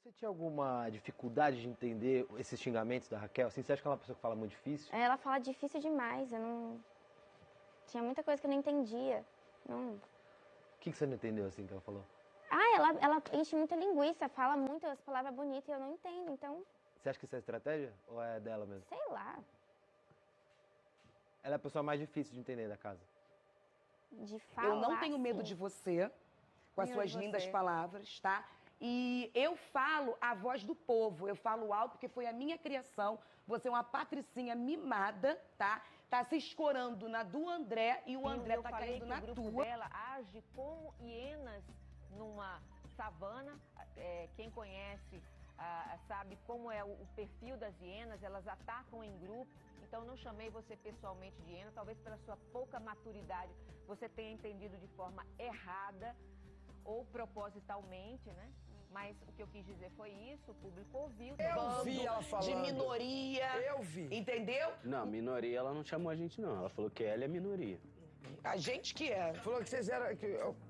Você tinha alguma dificuldade de entender esses xingamentos da Raquel? Assim, você acha que ela é uma pessoa que fala muito difícil? Ela fala difícil demais, eu não... Tinha muita coisa que eu não entendia. Não... O que você não entendeu, assim, que ela falou? Ela enche muita linguiça, fala muitas palavras bonitas e eu não entendo, então... Você acha que isso é estratégia ou é dela mesmo? Sei lá, Ela é a pessoa mais difícil de entender da casa. de falar Eu não tenho medo assim. de você, com as Medo suas de lindas você. palavras, tá? E eu falo a voz do povo, eu falo alto porque foi a minha criação. Você é uma patricinha mimada, tá? Tá se escorando na do André e o André tá caindo na o grupo tua. dela age como hienas numa savana. Quem conhece sabe como é o perfil das hienas, elas atacam em grupo. Então não chamei você pessoalmente de hiena, talvez pela sua pouca maturidade você tenha entendido de forma errada ou propositalmente, né? Mas o que eu quis dizer foi isso, o público ouviu. Eu vi ela falando. De minoria. Eu vi. Entendeu? Não, minoria ela não chamou a gente, não. Ela falou que ela é minoria. A gente que é. Falou que vocês eram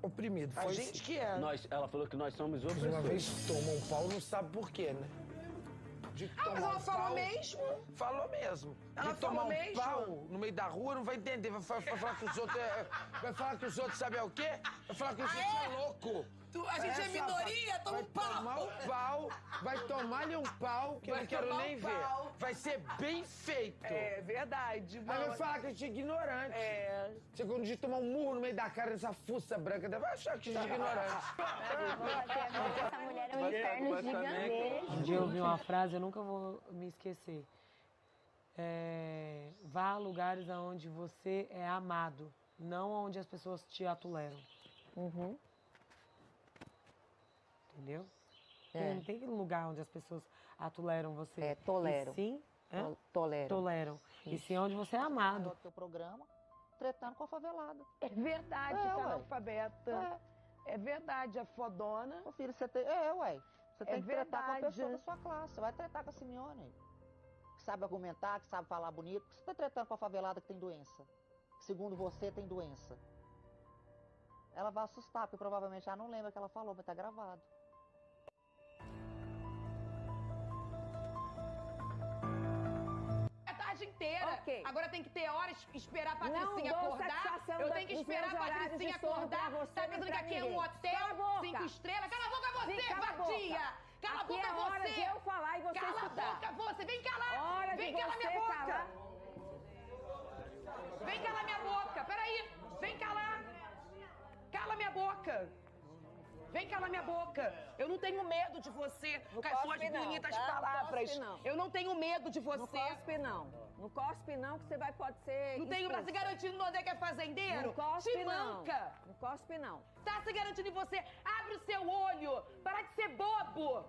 oprimidos. A Foi gente que é. Ela falou que nós somos Uma opressores. vez tomou um pau, não sabe por quê, né? De Mas tomar ela um falou pau- mesmo? Falou mesmo. Ela De tomar falou um mesmo? pau no meio da rua, não vai entender. Vai falar que os outros vai falar que os outros sabem o quê? Vai falar que os outros é louco. A gente é minoria, toma um Vai tomar um pau, vai tomar-lhe um pau, que eu Vai não quero tomar nem um ver. pau. Vai ser bem feito. É verdade, Aí mano. vai falar que a gente é ignorante. É. Você quando de tomar um murro no meio da cara dessa fuça branca, vai achar que a gente é ignorante. Essa mulher é um inferno gigantesco. Um dia eu ouvi uma frase, eu nunca vou me esquecer. Vá a lugares onde você é amado, não onde as pessoas te atoleram. Uhum. Entendeu? Porque não tem lugar onde as pessoas atoleram você. Toleram. E sim, Toleram. toleram. E sim onde você é amado. No teu programa, tretando com a favelada. É verdade, É, tá ué. analfabeta. É verdade, é fodona. Ô, filho, você tem... Você tem que tretar com a verdade. pessoa da sua classe. Você vai tretar com a Simeone. Que sabe argumentar, que sabe falar bonito. Por que você tá tretando com a favelada que tem doença? Que, segundo você, tem doença. Ela vai assustar, porque provavelmente ela não lembra o que ela falou, mas tá gravado. A tarde inteira. Ok. Agora tem que ter horas, esperar a Patricinha Não dou acordar. satisfação Eu tenho que dos esperar a meus horários Patricinha de sono acordar. pra você, Tá pensando nem que pra aqui é um ninguém. hotel, Cala a boca. 5 estrelas? Cala a boca você, Cala a vadia! boca. Cala a Aqui boca é hora você! de eu falar e você Cala escutar. a boca você! Vem calar! Hora de Vem calar minha você boca! calar. Vem calar minha boca! Peraí! Vem calar! Cala minha boca! Vem calar minha boca! Eu não tenho medo de você Não com as suas cospe não, bonitas tá? Não palavras. cospe não. Eu não tenho medo de você. Não cospe não. Não cospe não, que você pode ser... Não tenho pra se garantir no André que é fazendeiro? Não cospe Te não. manca! Não cospe não. Tá se garantindo em você? Abre o seu olho! Para de ser bobo!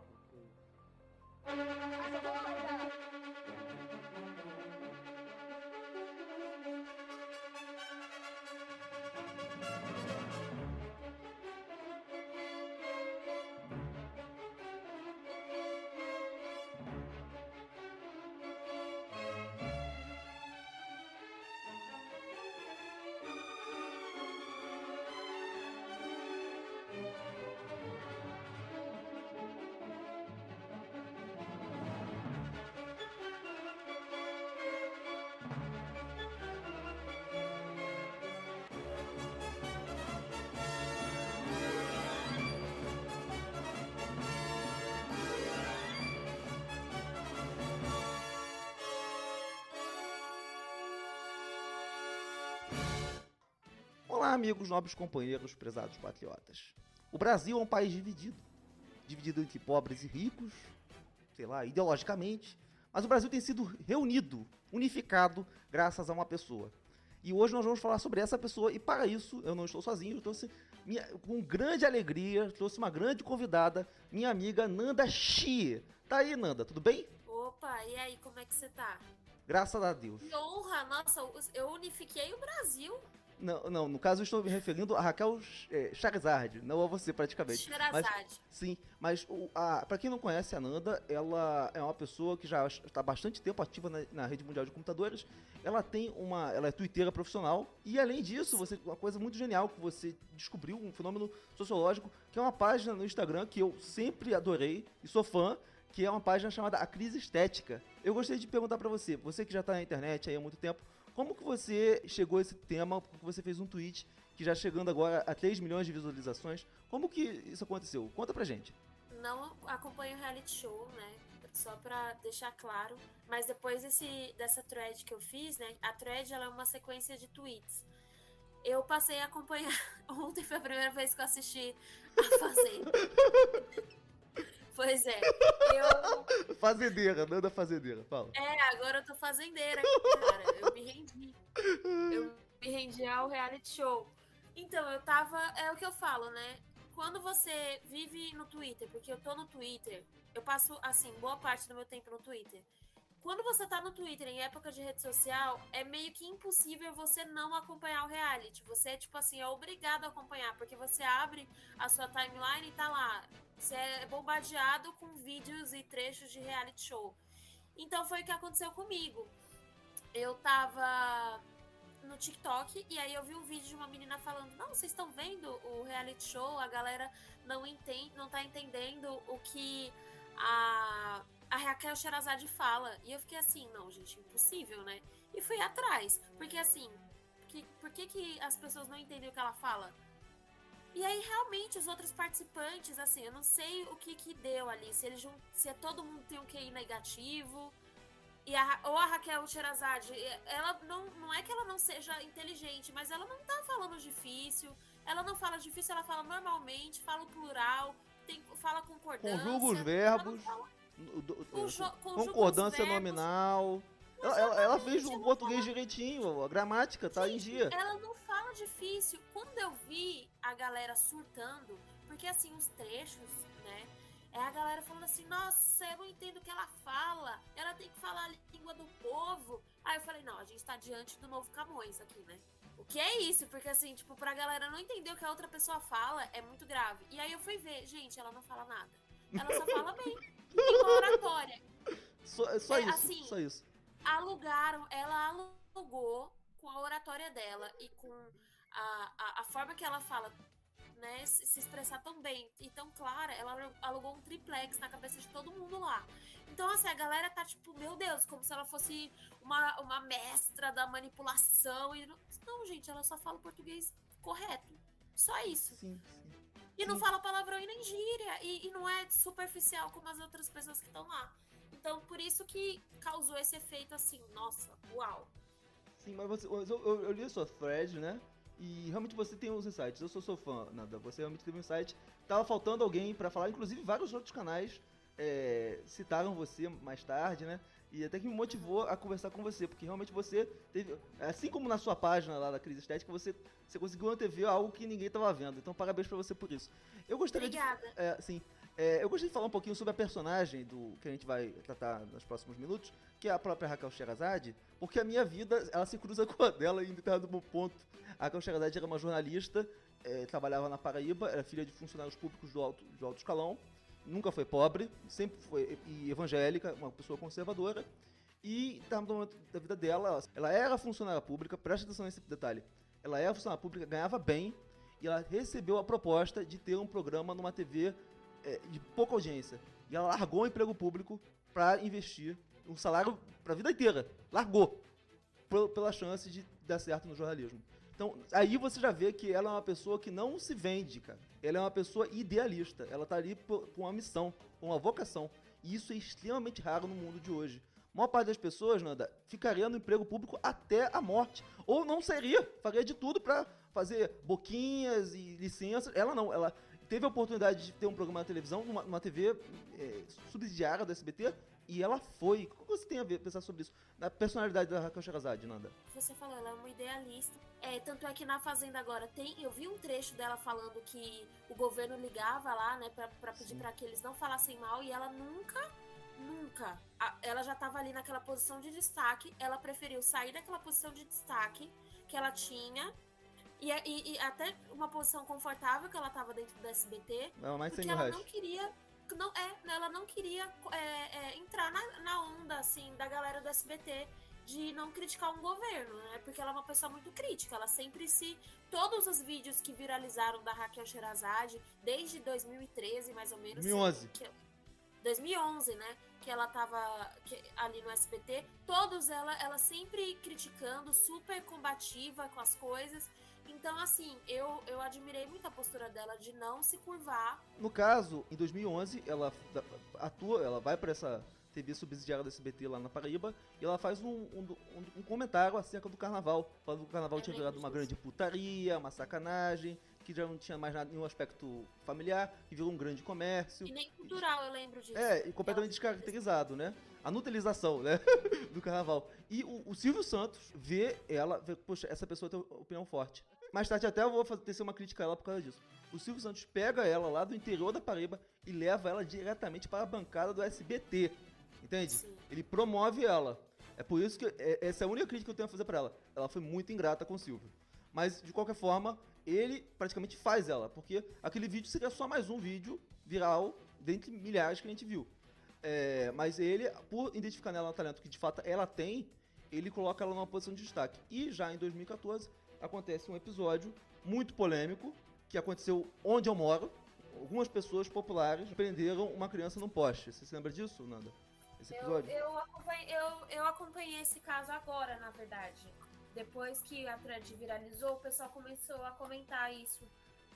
Olá, amigos, nobres companheiros, prezados patriotas. O Brasil é um país dividido. Dividido entre pobres e ricos, sei lá, ideologicamente. Mas o Brasil tem sido reunido, unificado, graças a uma pessoa. E hoje nós vamos falar sobre essa pessoa. E para isso, eu não estou sozinho, eu trouxe, com grande alegria, trouxe uma grande convidada, minha amiga Nanda Xie. Tá aí, Nanda, tudo bem? Opa, e aí, como é que você tá? Graças a Deus. Que honra! Nossa, eu unifiquei o Brasil. Não, no caso eu estou me referindo a Raquel Charizard, não a você praticamente. Sherazade. Sim, mas pra quem não conhece a Nanda, ela é uma pessoa que já está há bastante tempo ativa na rede mundial de computadores. Ela é twitteira profissional e além disso, uma coisa muito genial que você descobriu, um fenômeno sociológico, que é uma página no Instagram que eu sempre adorei e sou fã, que é uma página chamada A Crise Estética. Eu gostaria de perguntar pra você que já tá na internet aí há muito tempo, como que você chegou a esse tema, porque você fez um tweet que já chegando agora a 3 milhões de visualizações, como que isso aconteceu? Conta pra gente. Não acompanho o reality show, né? Só pra deixar claro. Mas depois dessa thread que eu fiz, né? A thread, ela é uma sequência de tweets. Eu passei a acompanhar... Ontem foi a primeira vez que eu assisti A Fazenda. Pois é. Fazendeira, Nanda Fazendeira, fala. Agora eu tô fazendeira, cara. Eu me rendi ao reality show. Então, eu tava... É o que eu falo, né? Quando você vive no Twitter, porque eu tô no Twitter, eu passo, assim, boa parte do meu tempo no Twitter. Quando você tá no Twitter em época de rede social, é meio que impossível você não acompanhar o reality. Você, tipo assim, é obrigado a acompanhar, porque você abre a sua timeline e tá lá. Você é bombardeado com vídeos e trechos de reality show. Então foi o que aconteceu comigo. Eu tava no TikTok e aí eu vi um vídeo de uma menina falando: não, vocês estão vendo o reality show? A galera não tá entendendo o que a Raquel Sherazade fala. E eu fiquei assim, não, gente, impossível, né? E fui atrás, porque assim, por que as pessoas não entendem o que ela fala? E aí, realmente, os outros participantes, assim, eu não sei o que deu ali, se todo mundo tem um QI negativo, ou a Raquel Sherazade, ela não é que ela não seja inteligente, mas ela não tá falando difícil, ela não fala difícil, ela fala normalmente, fala o plural, fala concordância. Conjuga os verbos, concordância nominal. Ela fez o português direitinho, a gramática tá em dia. Ela não fala difícil. Quando eu vi a galera surtando, porque assim, os trechos, né? É a galera falando assim, nossa, eu não entendo o que ela fala. Ela tem que falar a língua do povo. Aí eu falei, não, a gente tá diante do novo Camões aqui, né? O que é isso? Porque assim, tipo, pra galera não entender o que a outra pessoa fala, é muito grave. E aí eu fui ver, gente, ela não fala nada. Ela só fala bem. Tem uma oratória. Só isso. Ela alugou com a oratória dela e com a forma que ela fala, né, se expressar tão bem e tão clara, ela alugou um triplex na cabeça de todo mundo lá. Então, assim, a galera tá tipo, meu Deus, como se ela fosse uma mestra da manipulação. Não, gente, ela só fala o português correto. Só isso. Sim. E não fala palavrão e nem gíria. E não é superficial como as outras pessoas que estão lá. Então, por isso que causou esse efeito assim, nossa, uau. Sim, mas eu li a sua thread, né? E realmente você tem uns insights. Eu sou fã, Nanda. Você realmente teve um insight. Tava faltando alguém pra falar, inclusive vários outros canais citaram você mais tarde, né? E até que me motivou a conversar com você, porque realmente você teve, assim como na sua página lá da Crise Estética, você conseguiu antever algo que ninguém tava vendo. Então, parabéns pra você por isso. Eu gostaria Obrigada. eu gostaria de falar um pouquinho sobre a personagem que a gente vai tratar nos próximos minutos, que é a própria Raquel Sherazade, porque a minha vida, ela se cruza com a dela em determinado ponto. A Raquel Sherazade era uma jornalista, trabalhava na Paraíba, era filha de funcionários públicos do alto escalão, nunca foi pobre, sempre foi evangélica, uma pessoa conservadora, e no momento da vida dela, ela era funcionária pública, presta atenção nesse detalhe, ela era funcionária pública, ganhava bem, e ela recebeu a proposta de ter um programa numa TV de pouca audiência. E ela largou o emprego público para investir um salário para a vida inteira. Largou. Pela chance de dar certo no jornalismo. Então, aí você já vê que ela é uma pessoa que não se vende, cara. Ela é uma pessoa idealista. Ela tá ali com uma missão, com uma vocação. E isso é extremamente raro no mundo de hoje. A maior parte das pessoas, Nanda, ficaria no emprego público até a morte. Ou não sairia. Faria de tudo para fazer boquinhas e licenças. Ela não. Ela teve a oportunidade de ter um programa na televisão, numa TV subsidiária do SBT, e ela foi. O que você tem a pensar sobre isso? Na personalidade da Raquel Sherazade, Nanda? Você falou, ela é uma idealista. Tanto é que na Fazenda agora eu vi um trecho dela falando que o governo ligava lá, né, pra pedir pra que eles não falassem mal, e ela nunca, ela já tava ali naquela posição de destaque, ela preferiu sair daquela posição de destaque que ela tinha E até uma posição confortável que ela tava dentro do SBT. Mais porque 100 mil ela reais. não queria. Ela não queria entrar na onda, assim, da galera do SBT de não criticar um governo, né? Porque ela é uma pessoa muito crítica. Ela sempre todos os vídeos que viralizaram da Raquel Sherazade, desde 2013, mais ou menos. 2011. 2011, né? Que ela tava ali no SBT. Todos ela sempre criticando, super combativa com as coisas. Então, assim, eu admirei muito a postura dela de não se curvar. No caso, em 2011, ela atua, ela vai pra essa TV subsidiária do SBT lá na Paraíba e ela faz um comentário acerca do carnaval. Falando que o carnaval tinha virado uma grande putaria, uma sacanagem, que já não tinha mais nenhum aspecto familiar, que virou um grande comércio. E nem cultural, eu lembro disso. E completamente descaracterizado, né? A nutilização, né? do carnaval. E o Silvio Santos vê, poxa, essa pessoa tem opinião forte. Mais tarde até eu vou tecer uma crítica a ela por causa disso. O Silvio Santos pega ela lá do interior da Paraíba e leva ela diretamente para a bancada do SBT. Entende? Sim. Ele promove ela. É por isso que essa é a única crítica que eu tenho a fazer pra ela. Ela foi muito ingrata com o Silvio. Mas, de qualquer forma, ele praticamente faz ela. Porque aquele vídeo seria só mais um vídeo viral dentre milhares que a gente viu. Mas ele, por identificar nela um talento que de fato ela tem, ele coloca ela numa posição de destaque. E já em 2014 acontece um episódio muito polêmico que aconteceu onde eu moro. Algumas pessoas populares prenderam uma criança num poste. Você se lembra disso, Nanda? Esse episódio? Eu acompanhei esse caso agora, na verdade. Depois que a thread viralizou, o pessoal começou a comentar isso.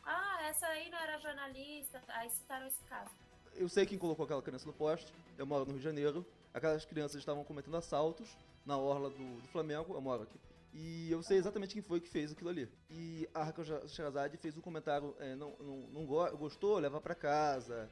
Ah, essa aí não era jornalista. Aí citaram esse caso. Eu sei quem colocou aquela criança no poste. Eu moro no Rio de Janeiro. Aquelas crianças estavam cometendo assaltos na orla do Flamengo. Eu moro aqui. E eu sei exatamente quem foi que fez aquilo ali. E a Raquel Sherazade fez um comentário, não gostou, leva pra casa.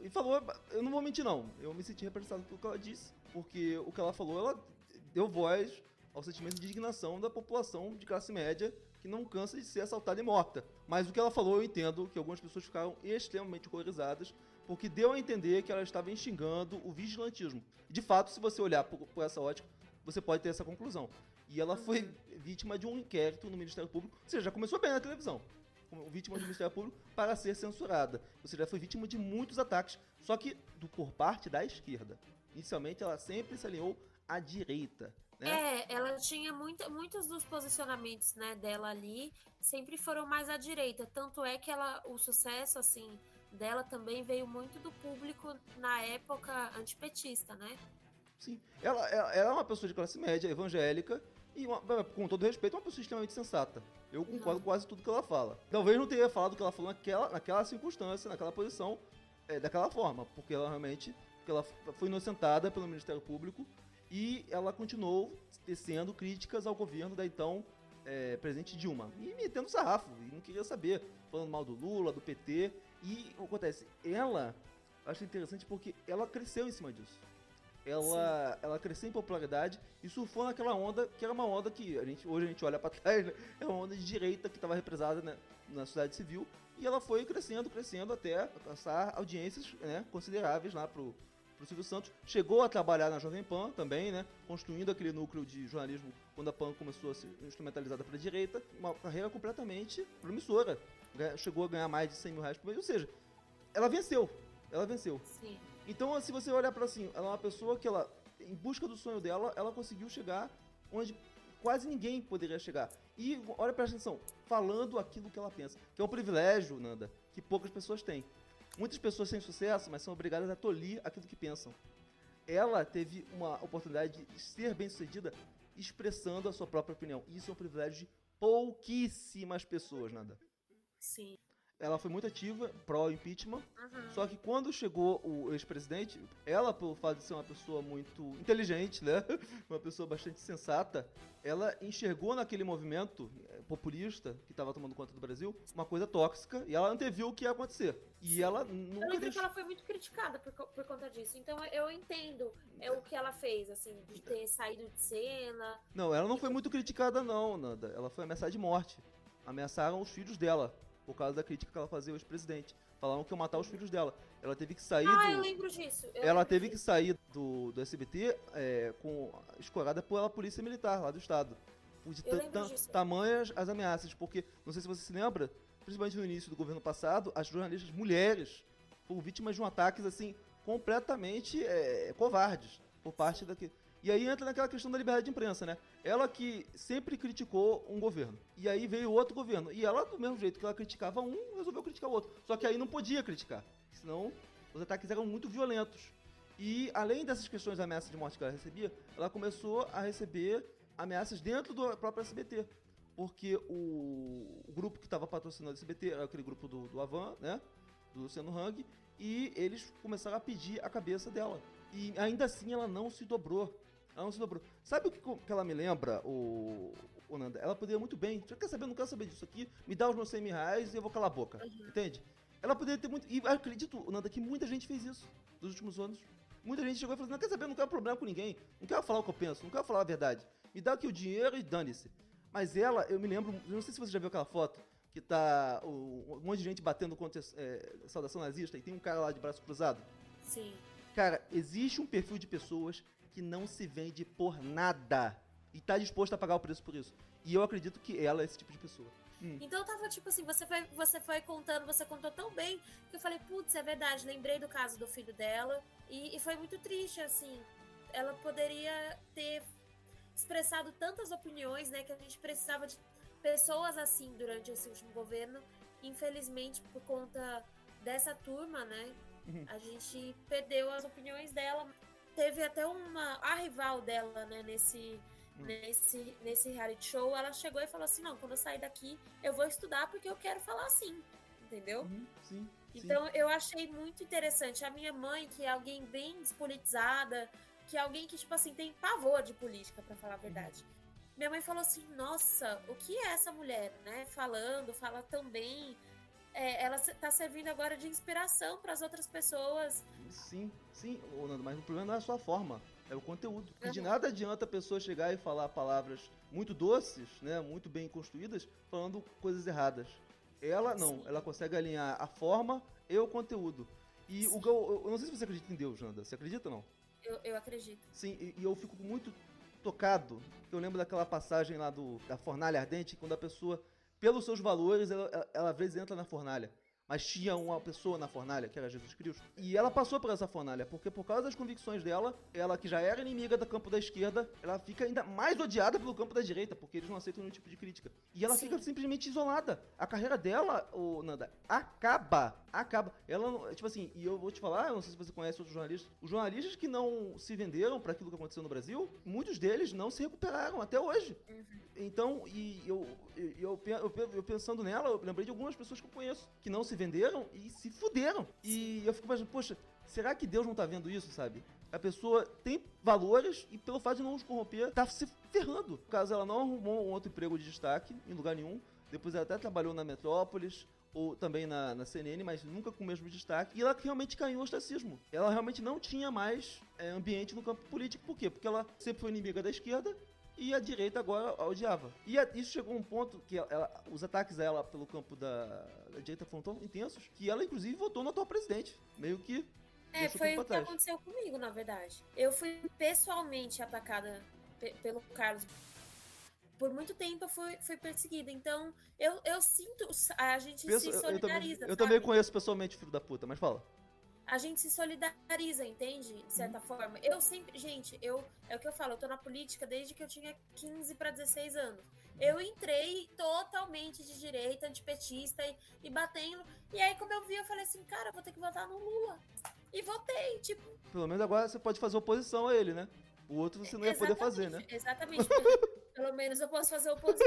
E falou, eu não vou mentir não, eu me senti representado pelo que ela disse. Porque o que ela falou, ela deu voz ao sentimento de indignação da população de classe média que não cansa de ser assaltada e morta. Mas o que ela falou, eu entendo que algumas pessoas ficaram extremamente horrorizadas, porque deu a entender que ela estava xingando o vigilantismo. De fato, se você olhar por essa ótica, você pode ter essa conclusão. E ela foi vítima de um inquérito no Ministério Público, ou seja, já começou bem na televisão, como vítima do Ministério Público para ser censurada. Ou seja, ela foi vítima de muitos ataques, só que por parte da esquerda. Inicialmente, ela sempre se alinhou à direita. Né? Ela tinha muitos dos posicionamentos, né, dela ali sempre foram mais à direita. Tanto é que o sucesso, assim, dela também veio muito do público na época antipetista, né? Sim. Ela é uma pessoa de classe média, evangélica, e, com todo respeito, uma pessoa extremamente sensata. Eu concordo com quase tudo que ela fala. Talvez não teria falado o que ela falou naquela circunstância, naquela posição, daquela forma, porque ela realmente foi inocentada pelo Ministério Público e ela continuou tecendo críticas ao governo da então presidente Dilma. E metendo sarrafo, e não queria saber, falando mal do Lula, do PT. E o que acontece? Ela, acho interessante porque ela cresceu em cima disso. Ela cresceu em popularidade e surfou naquela onda, que era uma onda que hoje a gente olha pra trás, né? É uma onda de direita que estava represada, né, na sociedade civil, e ela foi crescendo até alcançar audiências, né, consideráveis lá pro Silvio Santos. Chegou a trabalhar na Jovem Pan também, né, construindo aquele núcleo de jornalismo quando a Pan começou a ser instrumentalizada para a direita, uma carreira completamente promissora. Chegou a ganhar mais de 100 mil reais por mês, ou seja, ela venceu. Sim. Então, se você olhar pra assim, ela é uma pessoa que em busca do sonho dela, ela conseguiu chegar onde quase ninguém poderia chegar. E, olha, presta atenção, falando aquilo que ela pensa, que é um privilégio, Nanda, que poucas pessoas têm. Muitas pessoas têm sucesso, mas são obrigadas a tolir aquilo que pensam. Ela teve uma oportunidade de ser bem-sucedida expressando a sua própria opinião. Isso é um privilégio de pouquíssimas pessoas, Nanda. Sim. Ela foi muito ativa pró-impeachment, só que quando chegou o ex-presidente, ela, pelo fato de ser uma pessoa muito inteligente, né, uma pessoa bastante sensata, ela enxergou naquele movimento populista que estava tomando conta do Brasil uma coisa tóxica e ela anteviu o que ia acontecer. E ela nunca Eu lembro que ela foi muito criticada por conta disso, então eu entendo o que ela fez, assim, de ter saído de cena. Não, ela não foi muito criticada não, Nanda, ela foi ameaçada de morte. Ameaçaram os filhos dela por causa da crítica que ela fazia ao ex-presidente. Falaram que iam matar os filhos dela. Ela teve que sair eu lembro disso. Ela teve que sair do SBT escorada pela polícia militar lá do estado. de Eu lembro disso. tamanhas as ameaças, porque, não sei se você se lembra, principalmente no início do governo passado, as jornalistas mulheres foram vítimas de um ataques, assim, completamente covardes por parte daquele... E aí entra naquela questão da liberdade de imprensa, né? Ela que sempre criticou um governo. E aí veio outro governo. E ela, do mesmo jeito que ela criticava um, resolveu criticar o outro. Só que aí não podia criticar. Senão, os ataques eram muito violentos. E além dessas questões de ameaça de morte que ela recebia, ela começou a receber ameaças dentro do próprio SBT. Porque o grupo que estava patrocinando o SBT era aquele grupo do Avan, né? Do Luciano Hang. E eles começaram a pedir a cabeça dela. E ainda assim ela não se dobrou. Ela não se dobrou. Sabe o que ela me lembra, o Nanda? Ela poderia muito bem. Você quer saber? Eu não quero saber disso aqui. Me dá os meus 100 mil reais e eu vou calar a boca. Entende? Ela poderia ter muito... E acredito, Nanda, que muita gente fez isso nos últimos anos. Muita gente chegou e falou assim, não quer saber, eu não quero problema com ninguém. Não quero falar o que eu penso, não quero falar a verdade. Me dá aqui o dinheiro e dane-se. Mas ela, eu me lembro... Eu não sei se você já viu aquela foto que tá um monte de gente batendo contra saudação nazista e tem um cara lá de braço cruzado. Sim. Cara, existe um perfil de pessoas que não se vende por nada e tá disposto a pagar o preço por isso. E eu acredito que ela é esse tipo de pessoa. Então tava tipo assim, você foi contando, você contou tão bem que eu falei, putz, é verdade, lembrei do caso do filho dela e foi muito triste, assim. Ela poderia ter expressado tantas opiniões, né, que a gente precisava de pessoas assim durante esse último governo. Infelizmente, por conta dessa turma, né, a gente perdeu as opiniões dela. Teve até a rival dela, né, nesse reality show, ela chegou e falou assim, não, quando eu sair daqui, eu vou estudar porque eu quero falar assim, entendeu? Sim. Então, eu achei muito interessante. A minha mãe, que é alguém bem despolitizada, que é alguém que, tipo assim, tem pavor de política, pra falar a verdade. Minha mãe falou assim, nossa, o que é essa mulher, né, fala tão bem, ela tá servindo agora de inspiração para as outras pessoas. Sim, Nando, mas o problema não é só a forma, é o conteúdo. Porque de nada adianta a pessoa chegar e falar palavras muito doces, né, muito bem construídas, falando coisas erradas. Ela não, ela consegue alinhar a forma e o conteúdo. E eu não sei se você acredita em Deus, Nanda, você acredita ou não? Eu acredito. Sim, e eu fico muito tocado, eu lembro daquela passagem lá da fornalha ardente, quando a pessoa, pelos seus valores, ela às vezes entra na fornalha. Mas tinha uma pessoa na fornalha, que era Jesus Cristo, e ela passou por essa fornalha, porque por causa das convicções dela, ela que já era inimiga do campo da esquerda, ela fica ainda mais odiada pelo campo da direita, porque eles não aceitam nenhum tipo de crítica. E ela fica simplesmente isolada. A carreira dela, Nanda, acaba. Ela não, tipo assim, e eu vou te falar, eu não sei se você conhece outros jornalistas, os jornalistas que não se venderam para aquilo que aconteceu no Brasil, muitos deles não se recuperaram até hoje. Então, e eu pensando nela, eu lembrei de algumas pessoas que eu conheço, que não se venderam e se fuderam. E eu fico imaginando, poxa, será que Deus não tá vendo isso, sabe? A pessoa tem valores e pelo fato de não os corromper, tá se ferrando. No caso, ela não arrumou um outro emprego de destaque em lugar nenhum. Depois ela até trabalhou na Metrópolis, ou também na CNN, mas nunca com o mesmo destaque. E ela realmente caiu no ostracismo. Ela realmente não tinha mais ambiente no campo político. Por quê? Porque ela sempre foi inimiga da esquerda e a direita agora a odiava. E isso chegou a um ponto que os ataques a ela pelo campo da direita foram tão intensos que ela, inclusive, votou no atual presidente. Meio que foi o que aconteceu comigo, na verdade. Eu fui pessoalmente atacada pelo Carlos. Por muito tempo eu fui perseguida. Então, eu sinto... A gente se solidariza, eu também conheço pessoalmente o filho da puta, mas fala. A gente se solidariza, entende? De certa forma. Eu sempre... Gente, é o que eu falo. Eu tô na política desde que eu tinha 15 para 16 anos. Eu entrei totalmente de direita, antipetista e batendo. E aí, quando eu vi, eu falei assim, cara, eu vou ter que votar no Lula. E votei, tipo... Pelo menos agora você pode fazer oposição a ele, né? O outro você não ia poder fazer, né? Exatamente. Pelo menos eu posso fazer oposição.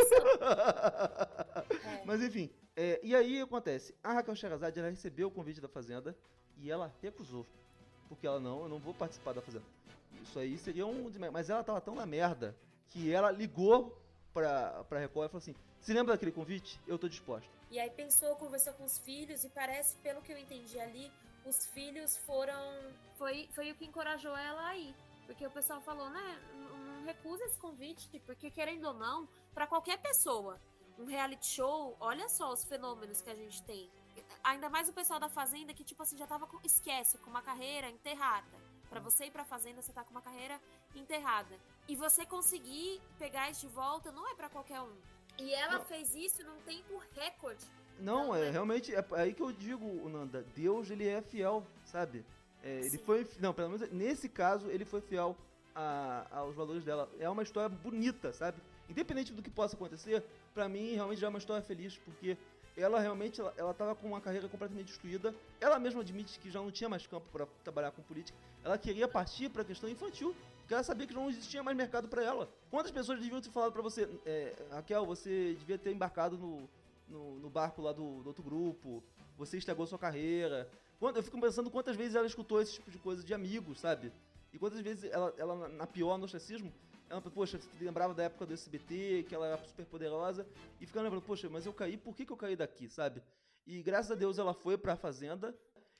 Mas enfim, e aí acontece, a Raquel Sherazade, ela recebeu o convite da Fazenda e ela recusou. Porque ela eu não vou participar da Fazenda. Isso aí seria mas ela tava tão na merda que ela ligou pra Record e falou assim, se lembra daquele convite? Eu tô disposta. E aí conversou com os filhos e parece, pelo que eu entendi ali, os filhos foi o que encorajou ela a ir. Porque o pessoal falou, né, não recusa esse convite, porque querendo ou não, pra qualquer pessoa, um reality show, olha só os fenômenos que a gente tem. Ainda mais o pessoal da Fazenda que, tipo assim, já tava com uma carreira enterrada. Pra você ir pra Fazenda, você tá com uma carreira enterrada. E você conseguir pegar isso de volta não é pra qualquer um. E ela fez isso num tempo recorde. Não, realmente, é aí que eu digo, Nanda, Deus, ele é fiel, sabe? Ele foi, não, pelo menos nesse caso, ele foi fiel aos valores dela. É uma história bonita, sabe? Independente do que possa acontecer, pra mim, realmente já é uma história feliz, porque ela realmente, ela tava com uma carreira completamente destruída. Ela mesma admite que já não tinha mais campo pra trabalhar com política. Ela queria partir pra questão infantil, porque ela sabia que não existia mais mercado pra ela. Quantas pessoas deviam ter falado pra você, Raquel, você devia ter embarcado no barco lá do outro grupo, você estragou sua carreira. Eu fico pensando quantas vezes ela escutou esse tipo de coisa de amigos, sabe? E quantas vezes ela na pior, no ostracismo, ela, poxa, você lembrava da época do SBT, que ela era super poderosa, e ficava lembrando, poxa, mas eu caí, por que eu caí daqui, sabe? E graças a Deus ela foi pra Fazenda,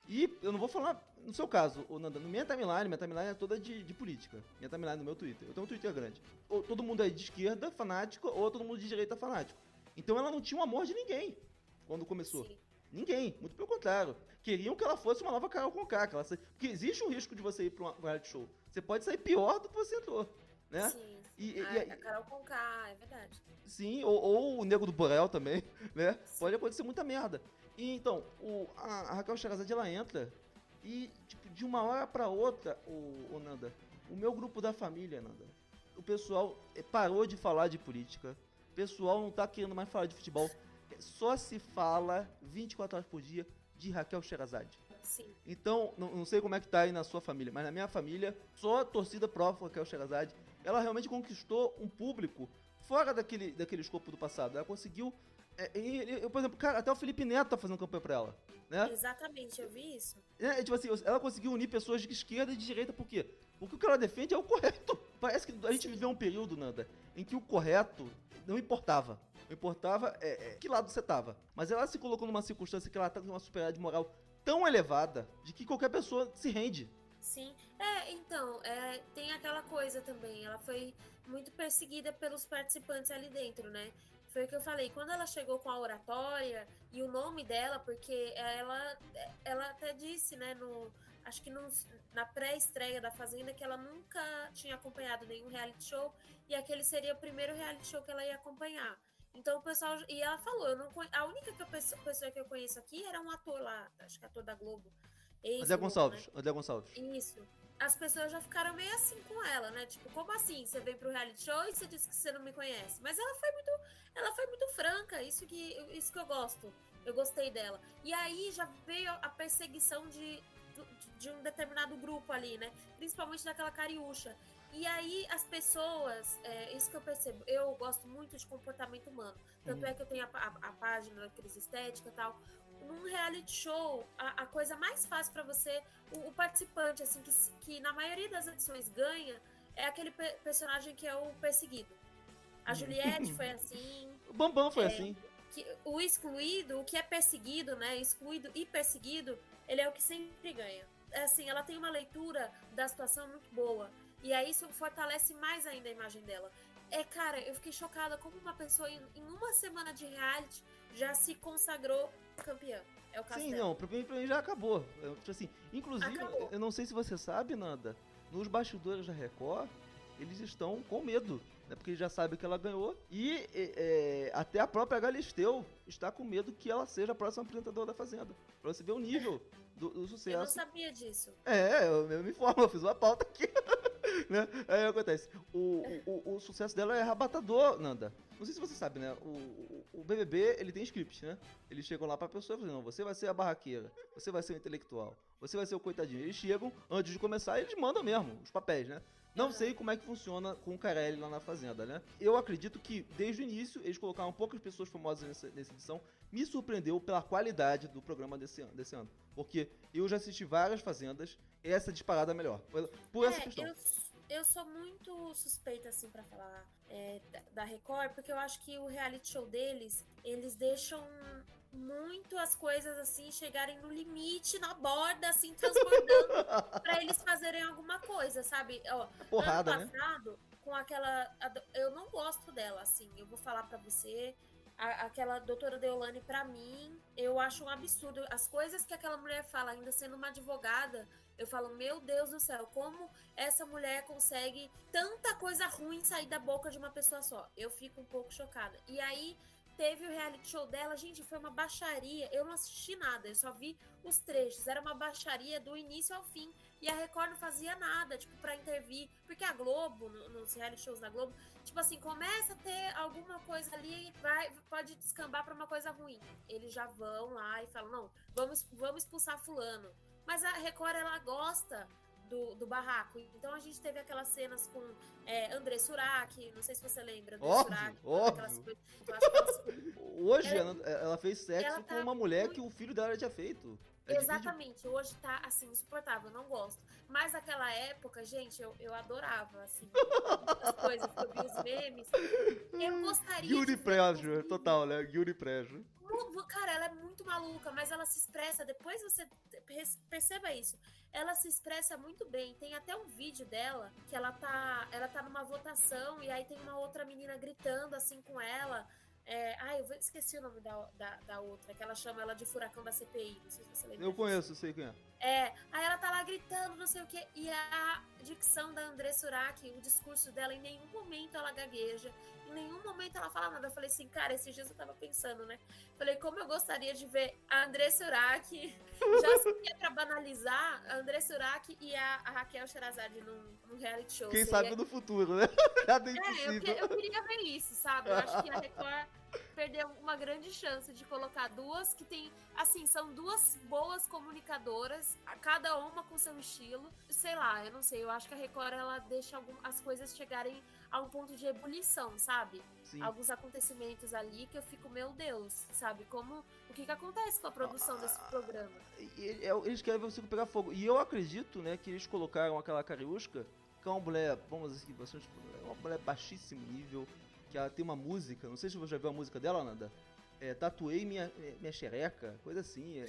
e eu não vou falar, no seu caso, Nanda, no minha timeline é toda de política, minha timeline no meu Twitter, eu tenho um Twitter grande. Ou todo mundo é de esquerda, fanático, ou todo mundo de direita, fanático. Então ela não tinha o amor de ninguém quando começou. Sim. Ninguém, muito pelo contrário. Queriam que ela fosse uma nova Carol Conká. Porque existe um risco de você ir pra um reality show. Você pode sair pior do que você entrou, né? Sim, a Carol Conká, é verdade. Sim, ou o Nego do Borel também, né? Sim. Pode acontecer muita merda. E então, a Raquel Sherazade, ela entra e, tipo, de uma hora pra outra, Nanda, o meu grupo da família, Nanda, o pessoal parou de falar de política. O pessoal não tá querendo mais falar de futebol. Só se fala 24 horas por dia de Raquel Sherazade. Sim. Então, não sei como é que tá aí na sua família, mas na minha família, só a torcida pró Raquel Sherazade. Ela realmente conquistou um público fora daquele escopo do passado. Ela conseguiu... por exemplo, cara, até o Felipe Neto tá fazendo campanha pra ela, né? Exatamente, eu vi isso. Tipo assim, ela conseguiu unir pessoas de esquerda e de direita, por quê? Porque o que ela defende é o correto. Parece que a gente viveu um período, Nanda, em que o correto não importava. O importava que lado você tava. Mas ela se colocou numa circunstância que ela tá com uma superioridade moral tão elevada de que qualquer pessoa se rende. Sim. Então, tem aquela coisa também. Ela foi muito perseguida pelos participantes ali dentro, né? Foi o que eu falei. Quando ela chegou com a oratória e o nome dela, porque ela até disse, né, acho que na pré-estreia da Fazenda, que ela nunca tinha acompanhado nenhum reality show e aquele seria o primeiro reality show que ela ia acompanhar. Então o pessoal... E ela falou, a única pessoa que eu conheço aqui era um ator lá, acho que ator da Globo. André Gonçalves, né? André Gonçalves. Isso. As pessoas já ficaram meio assim com ela, né? Tipo, como assim? Você vem pro reality show e você disse que você não me conhece. Mas ela foi muito franca, isso que eu gosto. Eu gostei dela. E aí já veio a perseguição de um determinado grupo ali, né? Principalmente daquela Cariúcha. E aí as pessoas, isso que eu percebo, eu gosto muito de comportamento humano. Tanto é que eu tenho a página da Crise Estética e tal. Num reality show, a coisa mais fácil pra você, o participante, assim, que na maioria das edições ganha, é aquele personagem que é o perseguido. A Juliette foi assim. O Bambam foi assim. O excluído, o que é perseguido, né? Excluído e perseguido, ele é o que sempre ganha. Assim, ela tem uma leitura da situação muito boa. E aí isso fortalece mais ainda a imagem dela. Cara, eu fiquei chocada como uma pessoa em uma semana de reality já se consagrou campeã. É o caso Sim, dela. não, pra mim já acabou. Tipo assim, inclusive, acabou. Eu não sei se você sabe, Nanda, nos bastidores da Record, eles estão com medo, né? Porque eles já sabem que ela ganhou. E até a própria Galisteu está com medo que ela seja a próxima apresentadora da Fazenda. Pra você ver o nível do sucesso. Eu não sabia disso. Eu me informo, eu fiz uma pauta aqui. Né? Aí acontece, o sucesso dela é arrebatador, Nanda. Não sei se você sabe, né? O BBB, ele tem script, né? Eles chegam lá pra pessoa e falam, não, você vai ser a barraqueira, você vai ser o intelectual, você vai ser o coitadinho. Eles chegam, antes de começar, eles mandam mesmo os papéis, né? Não sei como é que funciona com o Carelli lá na Fazenda, né? Eu acredito que, desde o início, eles colocaram poucas pessoas famosas nessa edição. Me surpreendeu pela qualidade do programa desse ano. Porque eu já assisti várias Fazendas, essa disparada é melhor. Por essa questão. Eu sou muito suspeita, assim, pra falar da Record, porque eu acho que o reality show deles, eles deixam muito as coisas, assim, chegarem no limite, na borda, assim, transbordando, pra eles fazerem alguma coisa, sabe? Ó, porrada, ano passado, né? Com aquela... Eu não gosto dela, assim, eu vou falar pra você, aquela doutora Deolane, pra mim, eu acho um absurdo. As coisas que aquela mulher fala, ainda sendo uma advogada, eu falo, meu Deus do céu, como essa mulher consegue tanta coisa ruim sair da boca de uma pessoa só? Eu fico um pouco chocada. E aí, teve o reality show dela, gente, foi uma baixaria. Eu não assisti nada, eu só vi os trechos. Era uma baixaria do início ao fim. E a Record não fazia nada, tipo, pra intervir. Porque a Globo, nos reality shows da Globo, tipo assim, começa a ter alguma coisa ali, pode descambar pra uma coisa ruim. Eles já vão lá e falam, não, vamos expulsar fulano. Mas a Record, ela gosta do barraco. Então a gente teve aquelas cenas com André Surak, não sei se você lembra. Óbvio. Hoje ela fez sexo com uma mulher que o filho dela já tinha feito. Exatamente, hoje tá assim, insuportável, eu não gosto. Mas naquela época, gente, eu adorava, assim, as coisas que eu vi os memes. Eu gostaria Guilty Pleasure, total, né? Guilty Pleasure. Cara, ela é muito maluca, mas ela se expressa, depois você perceba isso, ela se expressa muito bem. Tem até um vídeo dela, que ela tá numa votação, e aí tem uma outra menina gritando assim com ela. Eu esqueci o nome da outra, que ela chama ela de furacão da CPI, não sei se você lembra. Eu conheço, sei quem é. Aí ela tá lá gritando, não sei o que, e a dicção da André Surak, o discurso dela, em nenhum momento ela gagueja, em nenhum momento ela fala nada. Eu falei assim, cara, esses dias eu tava pensando, né? Falei, como eu gostaria de ver a André Surak, já seria pra banalizar, a André Surak e a Raquel Sherazade num reality show. Quem sabe no futuro, né? Eu queria ver isso, sabe? Eu acho que a Record perdeu uma grande chance de colocar duas que tem, assim, são duas boas comunicadoras, cada uma com seu estilo. Sei lá, eu não sei, eu acho que a Record, ela deixa as coisas chegarem a um ponto de ebulição, sabe? Sim. Alguns acontecimentos ali que eu fico, meu Deus, sabe? O que acontece com a produção desse programa? Eles querem ver o circo pegar fogo. E eu acredito, né, que eles colocaram aquela Cariúsca, que é uma mulher, vamos dizer assim, uma mulher baixíssimo nível, que ela tem uma música, não sei se você já viu a música dela, Nanda. Tatuei minha xereca, coisa assim,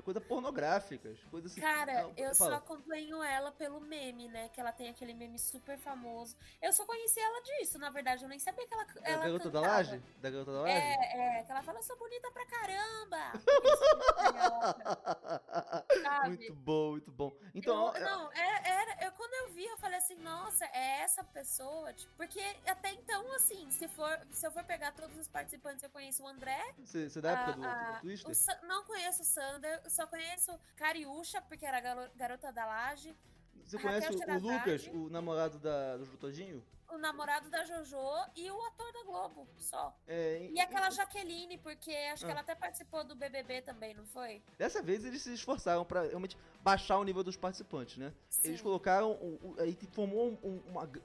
coisa pornográfica, coisa assim. Cara, eu só acompanho ela pelo meme, né, que ela tem aquele meme super famoso. Eu só conheci ela disso, na verdade, eu nem sabia que ela Da Garota da Laje? Da Garota da Laje? Que ela fala, eu sou bonita pra caramba! Muito bom, muito bom. Então, quando eu vi, eu falei assim, nossa, é essa pessoa, tipo, porque até então, assim, se eu for pegar todos os participantes, eu conheço o André. Você da época do Twister? Não conheço o Sander, só conheço Cariúcha, porque era a Garota da Laje. Você conhece o Lucas, o namorado do Todinho? O namorado da Jojo e o ator da Globo, só. E aquela Jaqueline, porque acho que ela até participou do BBB também, não foi? Dessa vez eles se esforçaram pra realmente baixar o nível dos participantes, né? Sim. Eles colocaram, aí formou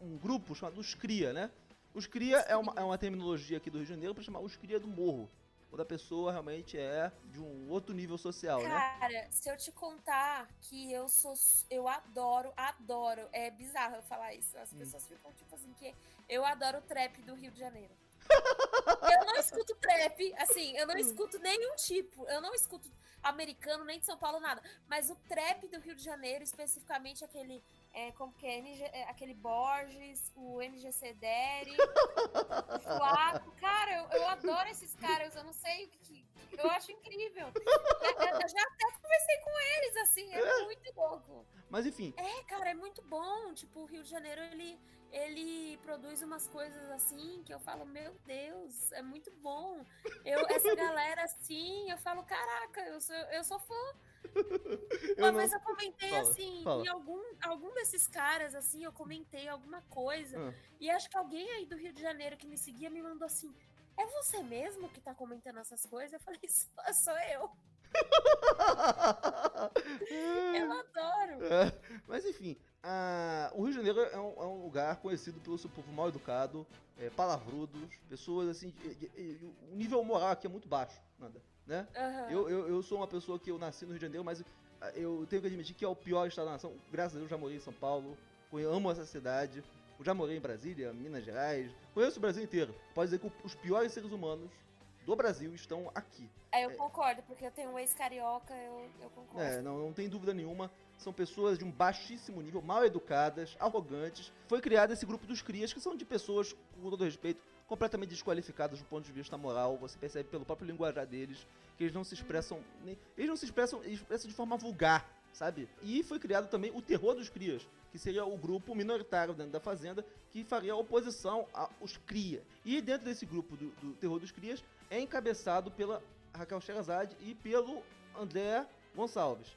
um grupo chamado Os Cria, né? Os Cria é uma terminologia aqui do Rio de Janeiro pra chamar Os Cria do Morro. Quando a pessoa realmente é de um outro nível social, né? Cara, se eu te contar que eu adoro, é bizarro eu falar isso. As pessoas ficam tipo assim, que eu adoro o trap do Rio de Janeiro. Eu não escuto trap, assim, eu não escuto nenhum tipo, eu não escuto americano, nem de São Paulo, nada. Mas o trap do Rio de Janeiro, especificamente aquele... como que aquele Borges, o NGC Daddy, o Flaco. Cara, eu adoro esses caras, eu não sei o que... Eu acho incrível. Eu já até conversei com eles, assim, é muito louco. Mas enfim... cara, é muito bom. Tipo, o Rio de Janeiro, ele produz umas coisas assim que eu falo, meu Deus, é muito bom. Essa galera assim, eu falo, caraca, eu sou fã. Mas eu comentei em algum desses caras, assim, eu comentei alguma coisa. E acho que alguém aí do Rio de Janeiro que me seguia me mandou assim, é você mesmo que tá comentando essas coisas? Eu falei, sou eu. Eu adoro. Mas enfim, o Rio de Janeiro é um lugar conhecido pelo seu povo mal educado, palavrudos, pessoas assim, o nível moral aqui é muito baixo, nada. Né? Eu sou uma pessoa que eu nasci no Rio de Janeiro, mas eu tenho que admitir que é o pior estado da nação. Graças a Deus, já morei em São Paulo, eu amo essa cidade, eu já morei em Brasília, Minas Gerais, conheço o Brasil inteiro. Pode dizer que os piores seres humanos do Brasil estão aqui. Eu concordo, porque eu tenho um ex-carioca, eu concordo. Não tem dúvida nenhuma. São pessoas de um baixíssimo nível, mal educadas, arrogantes. Foi criado esse grupo dos Crias, que são de pessoas, com todo respeito, completamente desqualificados do ponto de vista moral. Você percebe pelo próprio linguajar deles que eles não se expressam, eles expressam de forma vulgar, sabe? E foi criado também o Terror dos Crias, que seria o grupo minoritário dentro da Fazenda que faria oposição aos Cria. E dentro desse grupo do Terror dos Crias é encabeçado pela Raquel Sherazade e pelo André Gonçalves.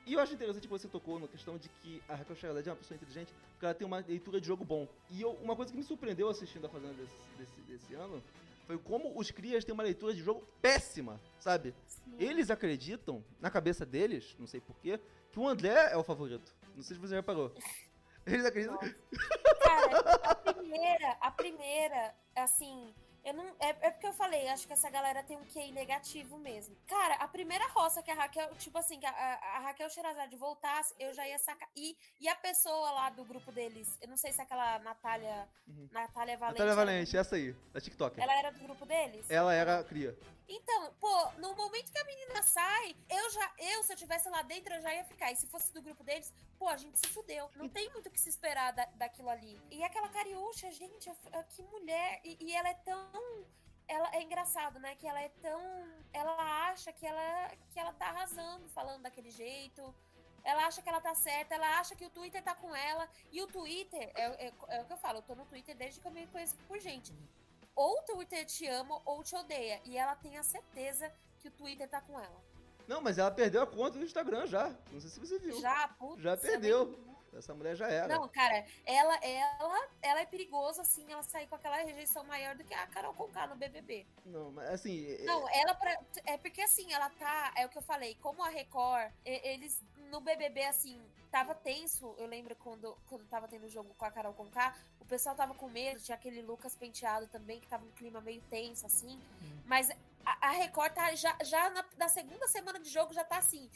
E eu acho interessante que você tocou na questão de que a Raquel Sherazade é uma pessoa inteligente porque ela tem uma leitura de jogo bom. E uma coisa que me surpreendeu assistindo a Fazenda desse ano foi como os Crias têm uma leitura de jogo péssima, sabe? Sim. Eles acreditam, na cabeça deles, não sei porquê, que o André é o favorito. Não sei se você já reparou. Eles acreditam... Cara, a primeira, assim... Eu não, é porque eu falei, acho que essa galera tem um QI negativo mesmo. Cara, a primeira roça que a Raquel, tipo assim, que a Raquel Sherazade voltasse, eu já ia sacar. E a pessoa lá do grupo deles, eu não sei se é aquela Natália Valente. Natália Valente, essa aí, da TikTok. Ela era do grupo deles? Ela era cria. Então, pô, no momento que a menina sai, se eu tivesse lá dentro, eu já ia ficar. E se fosse do grupo deles, pô, a gente se fudeu. Não tem muito o que se esperar daquilo ali. E aquela Cariúcha, gente, que mulher. E ela é tão... Ela é engraçado, né? Que ela é tão... Ela acha que ela tá arrasando, falando daquele jeito. Ela acha que ela tá certa, ela acha que o Twitter tá com ela. E o Twitter, é o que eu falo, eu tô no Twitter desde que eu me conheço por gente. Ou o Twitter te ama ou te odeia. E ela tem a certeza que o Twitter tá com ela. Não, mas ela perdeu a conta do Instagram já. Não sei se você viu. Já perdeu. Essa mulher já era. Não, cara, ela é perigosa, assim, ela sair com aquela rejeição maior do que a Carol Conká no BBB. Não, mas assim... Não, é porque assim, ela tá... É o que eu falei, como a Record, eles no BBB, assim, tava tenso. Eu lembro quando tava tendo o jogo com a Carol Conká, o pessoal tava com medo, tinha aquele Lucas Penteado também, que tava um clima meio tenso, assim. Mas a Record tá já na segunda semana de jogo, já tá assim...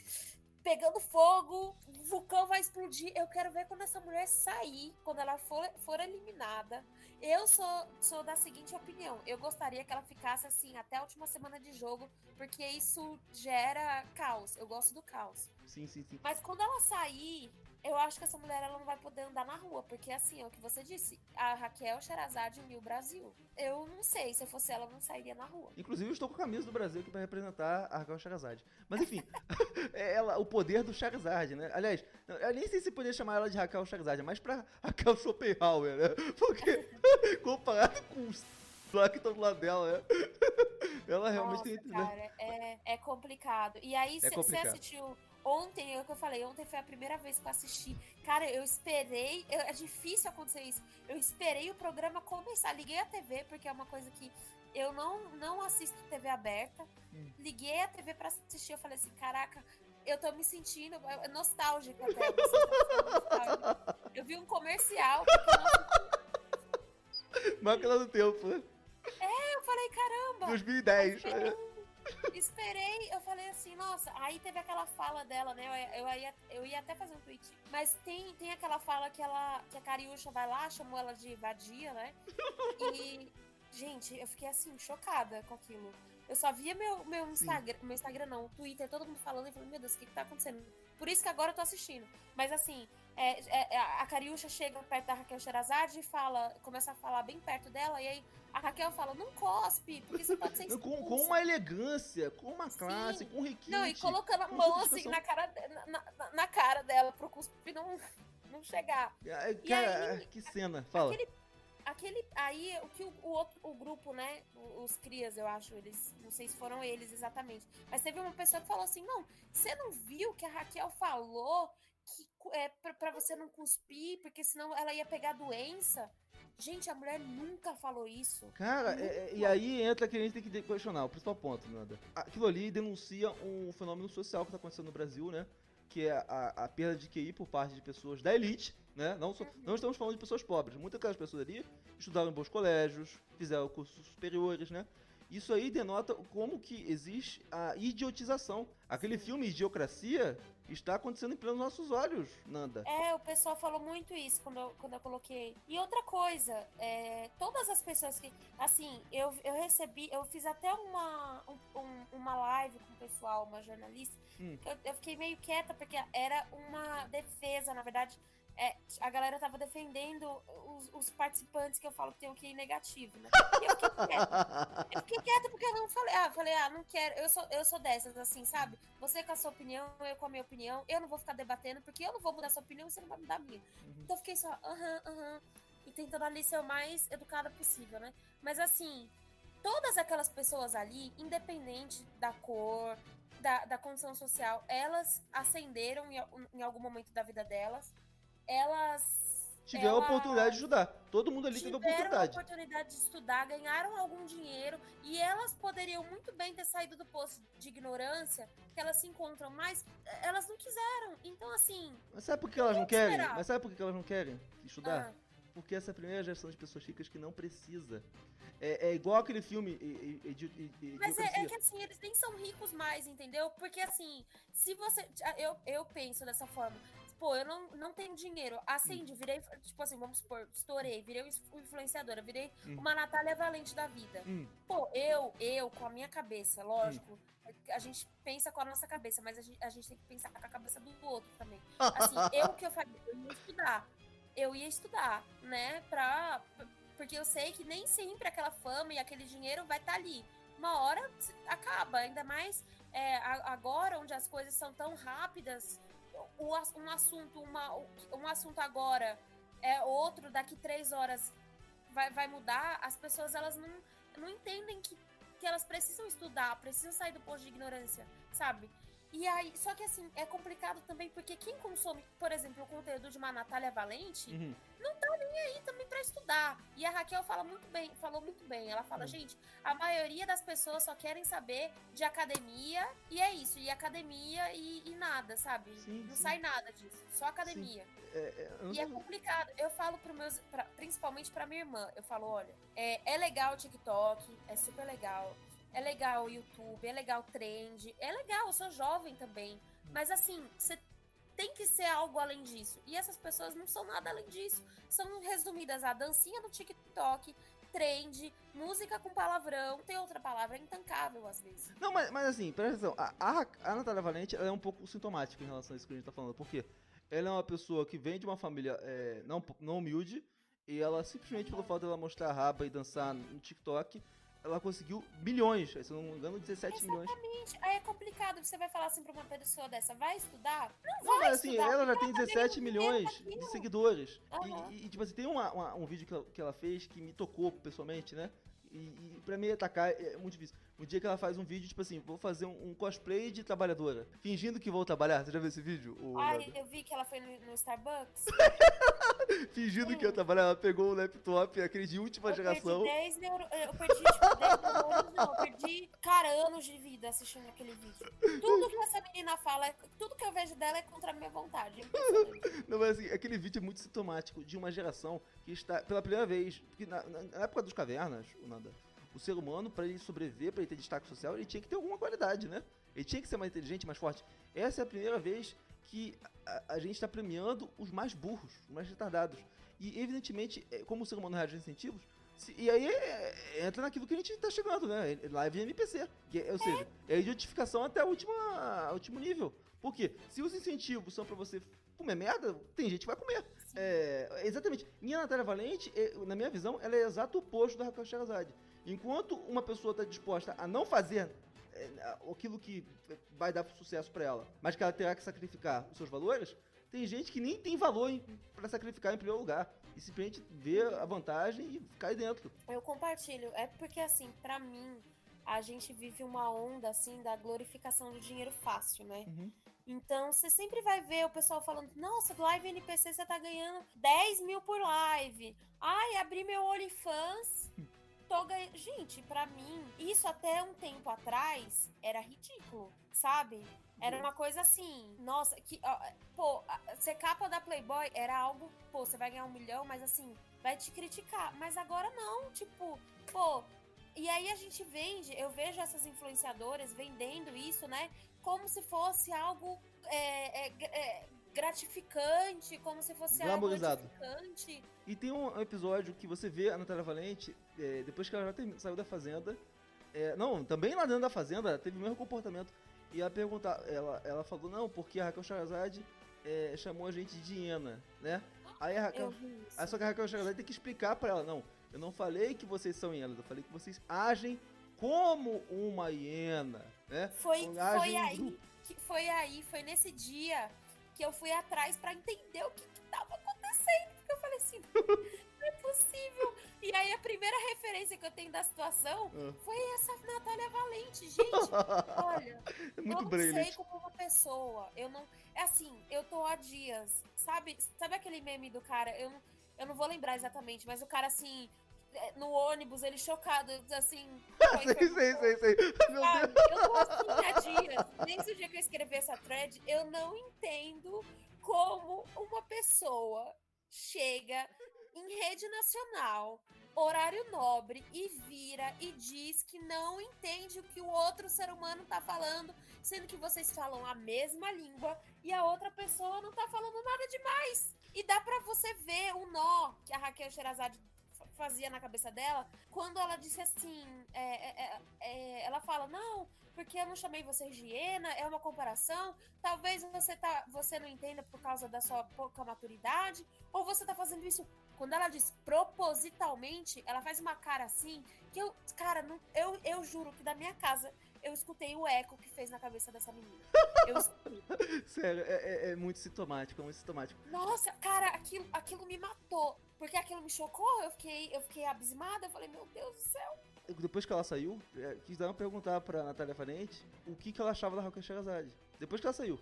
Pegando fogo, o vulcão vai explodir. Eu quero ver quando essa mulher sair, quando ela for eliminada. Eu sou da seguinte opinião. Eu gostaria que ela ficasse assim até a última semana de jogo, porque isso gera caos. Eu gosto do caos. Sim. Mas quando ela sair, eu acho que essa mulher ela não vai poder andar na rua, porque assim, é o que você disse, a Raquel Sherazade uniu o Brasil. Eu não sei, se eu fosse ela, eu não sairia na rua. Inclusive, eu estou com a camisa do Brasil aqui para representar a Raquel Sherazade. Mas enfim, o poder do Charizard, né? Aliás, eu nem sei se poderia chamar ela de Raquel Sherazade, mas pra Raquel Schopenhauer, né? Porque, comparado com o lá que estão do lado dela, né? Ela realmente tem... Cara, é complicado. E aí, você assistiu... Ontem, é o que eu falei, ontem foi a primeira vez que eu assisti. Cara, eu esperei, é difícil acontecer isso. Eu esperei o programa começar, liguei a TV, porque é uma coisa que eu não assisto TV aberta. Liguei a TV pra assistir, eu falei assim, caraca, eu tô me sentindo nostálgica até. Eu vi um comercial. Máquina do tempo, né? Eu falei, caramba. 2010. Esperei, eu falei assim, nossa, aí teve aquela fala dela, né? Eu ia até fazer um tweet. Mas tem aquela fala que a Cariúcha vai lá, chamou ela de vadia, né? E, gente, eu fiquei assim, chocada com aquilo. Eu só via meu Instagram não, o Twitter, todo mundo falando, e falei, meu Deus, o que tá acontecendo? Por isso que agora eu tô assistindo. Mas assim, a Cariúcha chega perto da Raquel Sherazade e começa a falar bem perto dela, e aí a Raquel fala, não cospe, porque você pode ser expulsa. Com uma elegância, com uma classe, com requinte. Não, e colocando a mão assim na cara dela pro cuspe não chegar. Cara, aí, que cena, fala. Aí, o grupo, né, os crias, eu acho, eles, não sei se foram eles exatamente, mas teve uma pessoa que falou assim, não, você não viu que a Raquel falou que pra você não cuspir, porque senão ela ia pegar doença? Gente, a mulher nunca falou isso. Cara, e aí entra que a gente tem que questionar, o principal ponto, Nanda. Aquilo ali denuncia um fenômeno social que tá acontecendo no Brasil, né? Que é a perda de QI por parte de pessoas da elite, né? Não estamos falando de pessoas pobres. Muitas daquelas pessoas ali estudaram em bons colégios, fizeram cursos superiores, né? Isso aí denota como que existe a idiotização. Aquele filme Idiocracia está acontecendo em plenos nossos olhos, Nanda. O pessoal falou muito isso quando eu coloquei. E outra coisa, todas as pessoas que... Assim, eu fiz até uma live com o pessoal, uma jornalista, eu fiquei meio quieta, porque era uma defesa, na verdade... a galera tava defendendo os participantes que eu falo que tem um QI negativo, né? E eu fiquei quieta. Eu fiquei quieta porque eu não falei, não quero, eu sou dessas, assim, sabe? Você com a sua opinião, eu com a minha opinião, eu não vou ficar debatendo, porque eu não vou mudar a sua opinião e você não vai mudar a minha. Então eu fiquei só, e tentando ali ser o mais educada possível, né? Mas assim, todas aquelas pessoas ali, independente da cor, da condição social, elas ascenderam em algum momento da vida delas. Tiveram a oportunidade de estudar. Todo mundo ali teve a oportunidade. Tiveram a oportunidade de estudar, ganharam algum dinheiro e elas poderiam muito bem ter saído do poço de ignorância que elas se encontram, mas elas não quiseram. Então, assim... Mas sabe por que elas não querem? Mas sabe por que elas não querem estudar? Porque essa é a primeira geração de pessoas ricas que não precisa. É igual aquele filme... Mas é que assim, eles nem são ricos mais, entendeu? Porque assim, se você... Eu penso dessa forma... Pô, eu não tenho dinheiro. Acendi, virei, tipo assim, vamos supor, estourei, virei influenciadora, virei uma Natália Valente da vida. Pô, eu, com a minha cabeça, lógico, a gente pensa com a nossa cabeça, mas a gente tem que pensar com a cabeça do outro também. Assim, o que eu faria? Eu ia estudar, né, porque eu sei que nem sempre aquela fama e aquele dinheiro vai estar ali. Uma hora acaba, ainda mais agora, onde as coisas são tão rápidas. Um assunto agora é outro, daqui 3 horas vai mudar. As pessoas, elas não entendem que elas precisam estudar, precisam sair do poço de ignorância, sabe? E aí, só que assim, é complicado também, porque quem consome, por exemplo, o conteúdo de uma Natália Valente, não tá nem aí também pra estudar. E a Raquel falou muito bem, ela fala, gente, a maioria das pessoas só querem saber de academia, e é isso, e academia e nada, sabe? Não sai nada disso, só academia. E é complicado. Eu falo principalmente pra minha irmã, eu falo, olha, é legal o TikTok, é super legal. É legal o YouTube, é legal o Trend, é legal, eu sou jovem também. Mas assim, você tem que ser algo além disso. E essas pessoas não são nada além disso. São resumidas a dancinha no TikTok, Trend, música com palavrão. Tem outra palavra, é intancável às vezes. Não, mas assim, presta atenção. A Natália Valente, ela é um pouco sintomática em relação a isso que a gente tá falando. Por quê? Ela é uma pessoa que vem de uma família não humilde. E ela, simplesmente pelo fato dela mostrar a raba e dançar no TikTok, ela conseguiu milhões, se não me engano, 17 milhões. Exatamente. Aí é complicado, você vai falar assim pra uma pessoa dessa, vai estudar? Não vai vai assim, estudar. ela já tem 17 milhões de seguidores. E tipo assim, tem um vídeo que ela fez que me tocou pessoalmente, né? E pra mim atacar é muito difícil. Um dia que ela faz um vídeo, tipo assim, vou fazer um cosplay de trabalhadora, fingindo que vou trabalhar. Você já viu esse vídeo? Eu vi que ela foi no Starbucks. Fingindo que ia trabalhar, ela pegou o laptop, aquele de última geração. Eu perdi 10 neurônios, não. Eu perdi, anos de vida assistindo aquele vídeo. Tudo que essa menina fala, tudo que eu vejo dela é contra a minha vontade. Não, mas assim, aquele vídeo é muito sintomático de uma geração que está, pela primeira vez, porque na época dos cavernas, o ser humano, para ele sobreviver, para ele ter destaque social, ele tinha que ter alguma qualidade, né? Ele tinha que ser mais inteligente, mais forte. Essa é a primeira vez que a gente está premiando os mais burros, os mais retardados. E, evidentemente, como o ser humano reage a incentivos, e aí entra naquilo que a gente está chegando, né? Live NPC. Ou seja, é a idiotificação até o último nível. Por quê? Se os incentivos são para você comer merda, tem gente que vai comer. Exatamente. Minha Natália Valente, na minha visão, ela é exato o oposto da Raquel Sherazade. Enquanto uma pessoa está disposta a não fazer aquilo que vai dar sucesso para ela, mas que ela terá que sacrificar os seus valores, tem gente que nem tem valor para sacrificar em primeiro lugar e simplesmente vê a vantagem e cai dentro. Eu compartilho. É porque, assim, pra mim, a gente vive uma onda, assim, da glorificação do dinheiro fácil, né? Então, você sempre vai ver o pessoal falando, nossa, do Live NPC você tá ganhando 10 mil por live. Ai, abri meu OnlyFans... Gente, pra mim, isso até um tempo atrás era ridículo, sabe? Era uma coisa assim, nossa, ser capa da Playboy era algo, você vai ganhar 1 milhão, mas assim, vai te criticar. Mas agora não, e aí a gente eu vejo essas influenciadoras vendendo isso, né? Como se fosse algo gratificante, como se fosse algo gratificante. E tem um episódio que você vê a Natália Valente, depois que ela já saiu da fazenda, também lá dentro da fazenda, ela teve o mesmo comportamento. E ela falou, não, porque a Raquel Sherazade chamou a gente de hiena, né? Aí a Raquel, Eu vi isso. aí só que a Raquel Sherazade tem que explicar pra ela, não, eu não falei que vocês são hienas, eu falei que vocês agem como uma hiena, né? Foi Agem foi nesse dia que eu fui atrás pra entender o que tava acontecendo. Porque eu falei assim, não é possível. E aí a primeira referência que eu tenho da situação foi essa Natália Valente. Gente, olha, É muito eu não brilhante. sei como uma pessoa, eu não... É assim, eu tô há dias, sabe aquele meme do cara, eu não vou lembrar exatamente, mas o cara assim, no ônibus, ele chocado, assim... Sei. Meu Sabe, Deus. eu tô assim há dias, desde o dia que eu escrevi essa thread, eu não entendo como uma pessoa chega em rede nacional, horário nobre, e vira e diz que não entende o que o outro ser humano tá falando, sendo que vocês falam a mesma língua e a outra pessoa não tá falando nada demais. E dá pra você ver o nó que a Raquel Sherazade fazia na cabeça dela, quando ela disse assim, ela fala, não, porque eu não chamei vocês de hiena, é uma comparação, talvez você não entenda por causa da sua pouca maturidade, ou você tá fazendo isso, quando ela diz propositalmente, ela faz uma cara assim, que eu juro que da minha casa, eu escutei o eco que fez na cabeça dessa menina. Eu escutei. Sério, é muito sintomático, Nossa, cara, aquilo me matou. Porque aquilo me chocou, eu fiquei abismada, eu falei, meu Deus do céu. Depois que ela saiu, quiseram perguntar pra Natália Valente o que ela achava da Raquel Sherazade. Depois que ela saiu.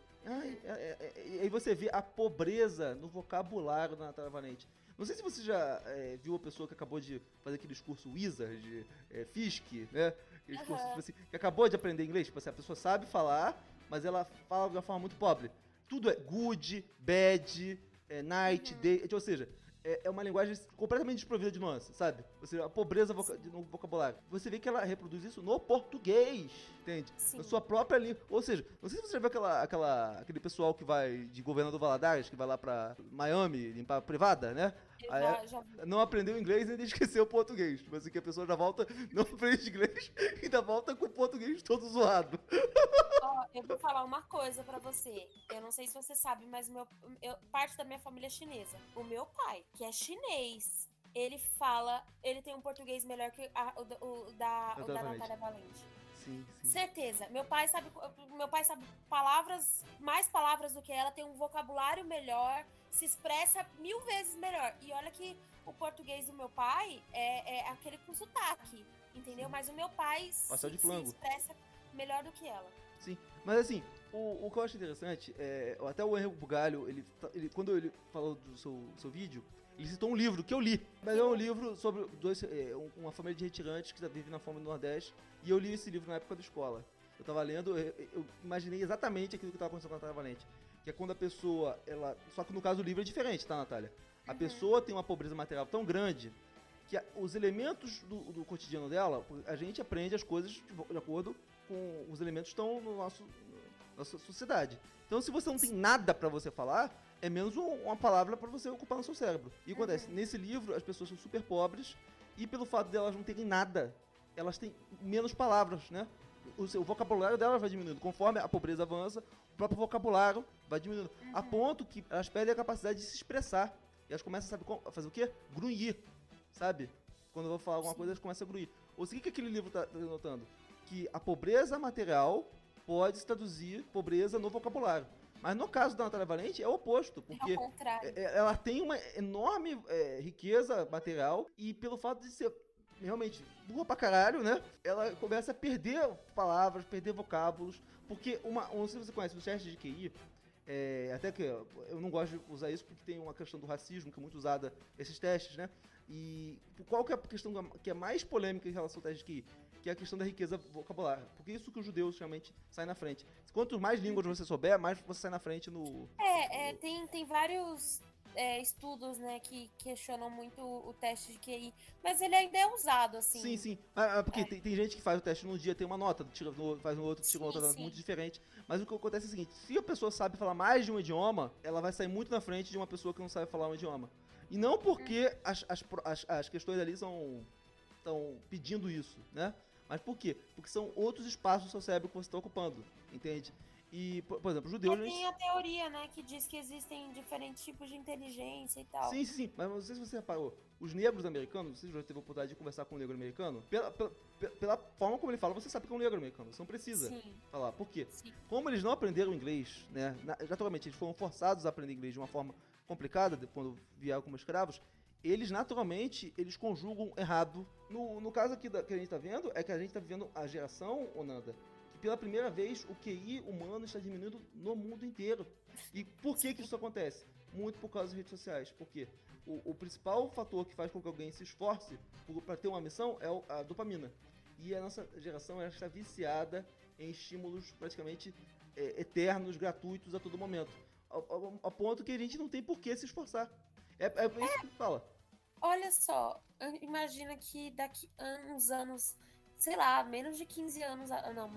E aí você vê a pobreza no vocabulário da Natália Valente. Não sei se você já viu a pessoa que acabou de fazer aquele discurso Wizard, Fisk, né? Aquele discurso, tipo assim, que acabou de aprender inglês. Tipo assim, a pessoa sabe falar, mas ela fala de uma forma muito pobre. Tudo é good, bad, night, day, ou seja... É uma linguagem completamente desprovida de nuance, sabe? Ou seja, a pobreza no vocabulário. Você vê que ela reproduz isso no português, entende? Sim. Na sua própria língua. Ou seja, não sei se você já viu aquele pessoal que vai de Governador Valadares, que vai lá pra Miami limpar a privada, né? Eu já vi. Não aprendeu inglês e ainda esqueceu o português. Tipo assim, que a pessoa já volta, não aprende inglês e ainda volta com o português todo zoado. Ó, eu vou falar uma coisa pra você. Eu não sei se você sabe, mas parte da minha família é chinesa. O meu pai, que é chinês, ele tem um português melhor que o da Natália Valente. Sim. Certeza. Meu pai sabe mais palavras do que ela, tem um vocabulário melhor, se expressa 1000 vezes melhor. E olha que o português do meu pai é aquele com sotaque, entendeu? Sim. Mas o meu pai se expressa melhor do que ela. Sim, mas assim, o que eu acho interessante até o Henrique Bugalho, ele quando ele falou do seu vídeo, ele citou um livro que eu li. Mas é um livro sobre uma família de retirantes que vive na fome do Nordeste. E eu li esse livro na época da escola. Eu tava lendo, eu imaginei exatamente aquilo que tava acontecendo com a Natália Valente. Que é quando a pessoa, só que no caso do livro é diferente, tá, Natália? A pessoa tem uma pobreza material tão grande que os elementos do cotidiano dela, a gente aprende as coisas de acordo com os elementos que estão nossa sociedade. Então, se você não tem nada pra você falar, é menos uma palavra pra você ocupar no seu cérebro. E o que acontece? Nesse livro, as pessoas são super pobres e pelo fato de elas não terem nada, elas têm menos palavras, né? O vocabulário delas vai diminuindo. Conforme a pobreza avança, o próprio vocabulário vai diminuindo. A ponto que elas perdem a capacidade de se expressar. E elas começam a fazer o quê? Grunhir, sabe? Quando eu vou falar alguma coisa, elas começam a grunhir. Ou seja, o que aquele livro tá denotando? Que a pobreza material pode se traduzir pobreza no vocabulário. Mas no caso da Natália Valente é o oposto, porque ela tem uma enorme riqueza material e pelo fato de ser realmente burra pra caralho, né? Ela começa a perder palavras, perder vocábulos, porque não sei se você conhece, os testes de QI, até que eu não gosto de usar isso porque tem uma questão do racismo que é muito usada, esses testes, né? E qual que é a questão que é mais polêmica em relação ao teste de QI? Que é a questão da riqueza vocabular. Porque isso que os judeus realmente saem na frente. Quanto mais línguas você souber, mais você sai na frente no... Tem vários estudos, né, que questionam muito o teste de QI, mas ele ainda é usado, assim. Sim. Porque tem gente que faz o teste num dia, tem uma nota, faz no outro, tira uma outra, muito diferente. Mas o que acontece é o seguinte, se a pessoa sabe falar mais de um idioma, ela vai sair muito na frente de uma pessoa que não sabe falar um idioma. E não porque as questões ali estão pedindo isso, né? Mas por quê? Porque são outros espaços do seu cérebro que você está ocupando, entende? E, por exemplo, judeus... Tem a teoria, né, que diz que existem diferentes tipos de inteligência e tal. Sim, mas não sei se você reparou, os negros americanos, você já teve a oportunidade de conversar com um negro americano, pela forma como ele fala, você sabe que é um negro americano, você não precisa falar. Por quê? Sim. Como eles não aprenderam inglês, né, naturalmente eles foram forçados a aprender inglês de uma forma complicada, quando vieram como escravos, eles naturalmente, eles conjugam errado. No caso aqui que a gente tá vendo, é que a gente tá vivendo a geração, Nanda, que pela primeira vez o QI humano está diminuindo no mundo inteiro. E por que isso acontece? Muito por causa das redes sociais. Por quê? O principal fator que faz com que alguém se esforce para ter uma missão é a dopamina. E a nossa geração ela está viciada em estímulos praticamente eternos, gratuitos a todo momento. A ponto que a gente não tem por que se esforçar. É isso que fala. Olha só, imagina que daqui a uns anos, sei lá, menos de 15 anos, não,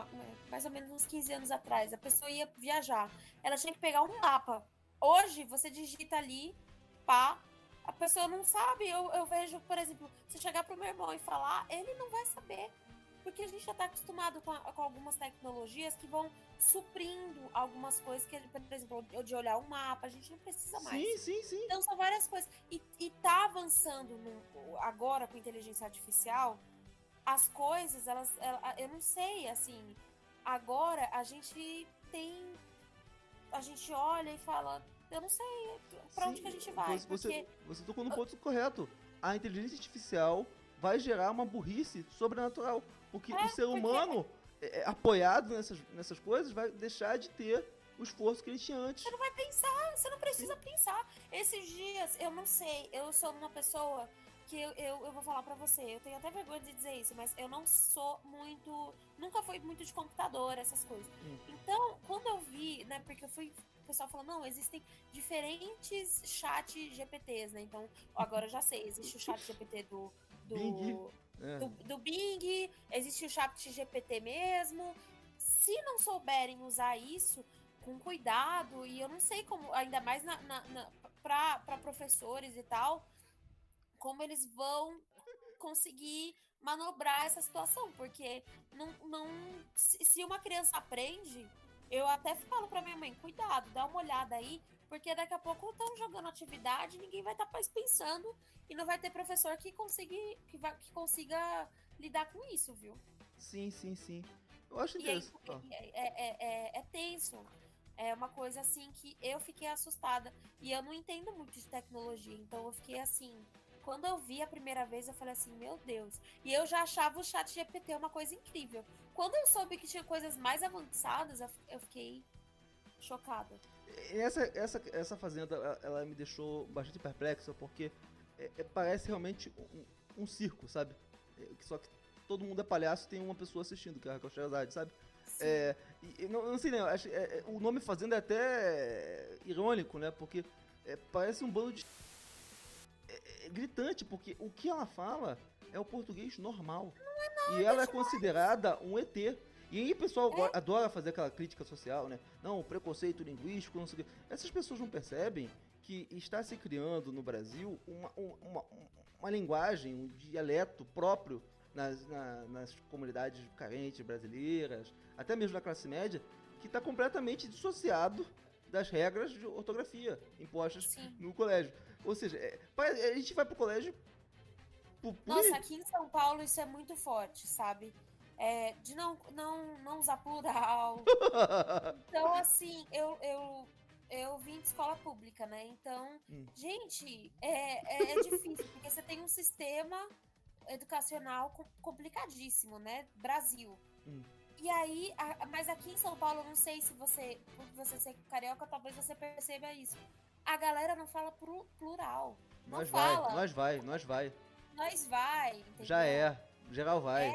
mais ou menos uns 15 anos atrás, a pessoa ia viajar. Ela tinha que pegar um mapa. Hoje, você digita ali, pá, a pessoa não sabe. Eu vejo, por exemplo, se chegar pro meu irmão e falar, ele não vai saber. Porque a gente já tá acostumado com algumas tecnologias que vão suprindo algumas coisas, que, por exemplo, de olhar um mapa, a gente não precisa mais. Sim. Então são várias coisas. E tá avançando agora com inteligência artificial, as coisas, eu não sei, assim, agora a gente olha e fala, eu não sei pra onde que a gente vai. Você tocou no ponto correto. A inteligência artificial vai gerar uma burrice sobrenatural. Porque o ser humano, apoiado nessas coisas, vai deixar de ter o esforço que ele tinha antes. Você não vai pensar, você não precisa pensar. Esses dias, eu não sei, eu sou uma pessoa que eu vou falar pra você, eu tenho até vergonha de dizer isso, mas eu não sou muito, nunca fui muito de computador, essas coisas. Então, quando eu vi, né, porque o pessoal falou, não, existem diferentes chat GPTs, né, então, agora eu já sei, existe o chat GPT do Bing, existe o chat GPT mesmo. Se não souberem usar isso com cuidado, e eu não sei como, ainda mais para professores e tal, como eles vão conseguir manobrar essa situação, porque se uma criança aprende, eu até falo pra minha mãe, cuidado, dá uma olhada aí, porque daqui a pouco estão jogando atividade, ninguém vai estar mais pensando e não vai ter professor que consiga lidar com isso, viu? Sim. Eu acho interessante. É tenso. É uma coisa assim que eu fiquei assustada. E eu não entendo muito de tecnologia, então eu fiquei assim... Quando eu vi a primeira vez, eu falei assim, meu Deus. E eu já achava o chat GPT uma coisa incrível. Quando eu soube que tinha coisas mais avançadas, eu fiquei chocada. Essa fazenda, ela me deixou bastante perplexa, porque parece realmente um circo, sabe? Só que todo mundo é palhaço e tem uma pessoa assistindo, que é a Raquel Sherazade, sabe? Não sei, né? O nome fazenda é até irônico, né? Porque parece um bando de... gritante, porque o que ela fala é o português normal. Não é nada, e ela é considerada um ET. E aí o pessoal adora fazer aquela crítica social, né? Não, preconceito linguístico, não sei o quê. Essas pessoas não percebem que está se criando no Brasil uma linguagem, um dialeto próprio nas comunidades carentes brasileiras, até mesmo na classe média, que está completamente dissociado das regras de ortografia impostas no colégio. Ou seja, a gente vai pro colégio... Nossa, aqui em São Paulo isso é muito forte, sabe? De não usar plural. Então, assim, eu vim de escola pública, né? Então, gente, é difícil, porque você tem um sistema educacional complicadíssimo, né? Brasil. E aí, mas aqui em São Paulo, não sei se você, por você ser carioca, talvez você perceba isso. A galera não fala plural. Nós vai. Entendeu? Já geral vai.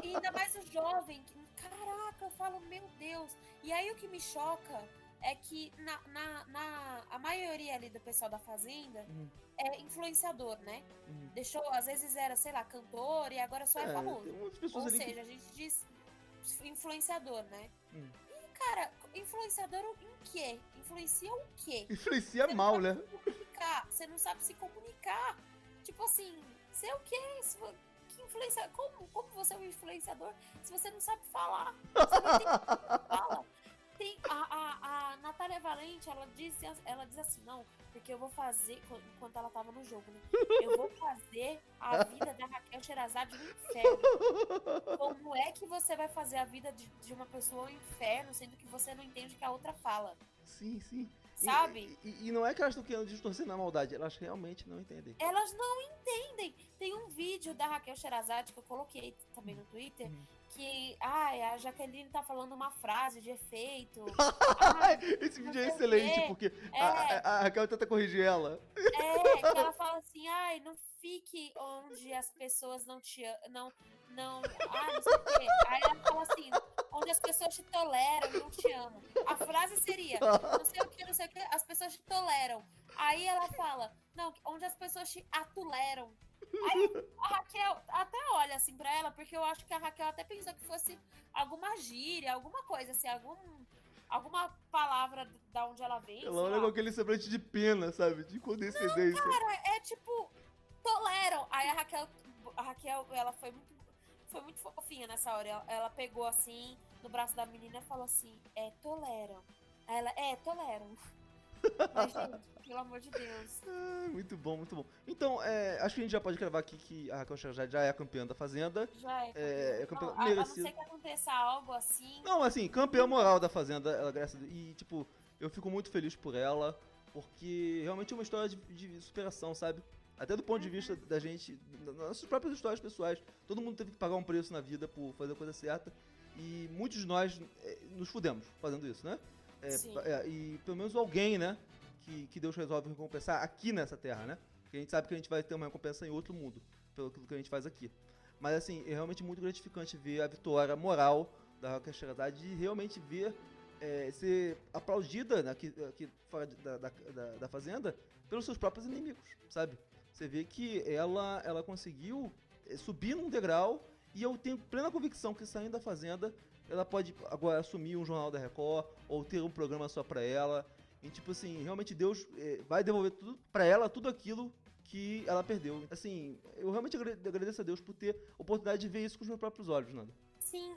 E ainda mais o jovem. Caraca, eu falo, meu Deus. E aí o que me choca é que a maioria ali do pessoal da fazenda é influenciador, né? Deixou, às vezes era, sei lá, cantor e agora só é famoso. Ou seja, a gente diz influenciador, né? E, cara, influenciador em quê? Influencia o quê? Influencia mal, né? Você não sabe se comunicar. Tipo assim, você é o quê? que influenciar? Como você é um influenciador se você não sabe falar? Você não entende o que fala. Tem a Natália Valente, ela diz assim, não, porque eu vou fazer, enquanto ela tava no jogo, né? Eu vou fazer a vida da Raquel Sherazade um inferno. Como é que você vai fazer a vida de uma pessoa um inferno, sendo que você não entende o que a outra fala? Sim, sim. Sabe? E não é que elas estão querendo distorcer na maldade, elas realmente não entendem. Elas não entendem. Tem um vídeo da Raquel Sherazade que eu coloquei também no Twitter, que a Jaqueline tá falando uma frase de efeito. Esse vídeo é excelente, porque a Raquel tenta corrigir ela. Que ela fala assim, não fique onde as pessoas não te amam, não sei o quê. Aí ela fala assim, onde as pessoas te toleram e não te amam. A frase seria, não sei o que, as pessoas te toleram. Aí ela fala, não, onde as pessoas te atuleram. Aí a Raquel até olha assim pra ela, porque eu acho que a Raquel até pensou que fosse alguma gíria, alguma coisa assim, alguma palavra da onde ela vem. Ela olha com aquele semblante de pena, sabe? De condescendência. Não, cara, é tipo, toleram. Aí a Raquel, ela foi muito fofinha nessa hora. Ela pegou assim, no braço da menina e falou assim, toleram. Aí ela, toleram. Mas, gente, pelo amor de Deus. Muito bom, muito bom. Então, acho que a gente já pode gravar aqui que a Raquel Sherazade já é a campeã da Fazenda. Já é campeã a merecida. não ser que aconteça algo assim. Não, assim, campeã moral da Fazenda, ela graças a Deus. E, tipo, eu fico muito feliz por ela, porque realmente é uma história de superação, sabe? Até do ponto de vista da gente, das nossas próprias histórias pessoais. Todo mundo teve que pagar um preço na vida por fazer a coisa certa. E muitos de nós nos fudemos fazendo isso, né? E pelo menos alguém, né? Que Deus resolve recompensar aqui nessa terra, né? Porque a gente sabe que a gente vai ter uma recompensa em outro mundo, pelo que a gente faz aqui. Mas assim, é realmente muito gratificante ver a vitória moral da Raquel Sherazade e realmente ver ser aplaudida aqui fora da Fazenda pelos seus próprios inimigos, sabe? Você vê que ela conseguiu subir num degrau e eu tenho plena convicção que saindo da Fazenda ela pode agora assumir um jornal da Record ou ter um programa só pra ela. E tipo assim, realmente Deus vai devolver tudo pra ela, tudo aquilo que ela perdeu. Assim, eu realmente agradeço a Deus por ter a oportunidade de ver isso com os meus próprios olhos, Nanda. Sim,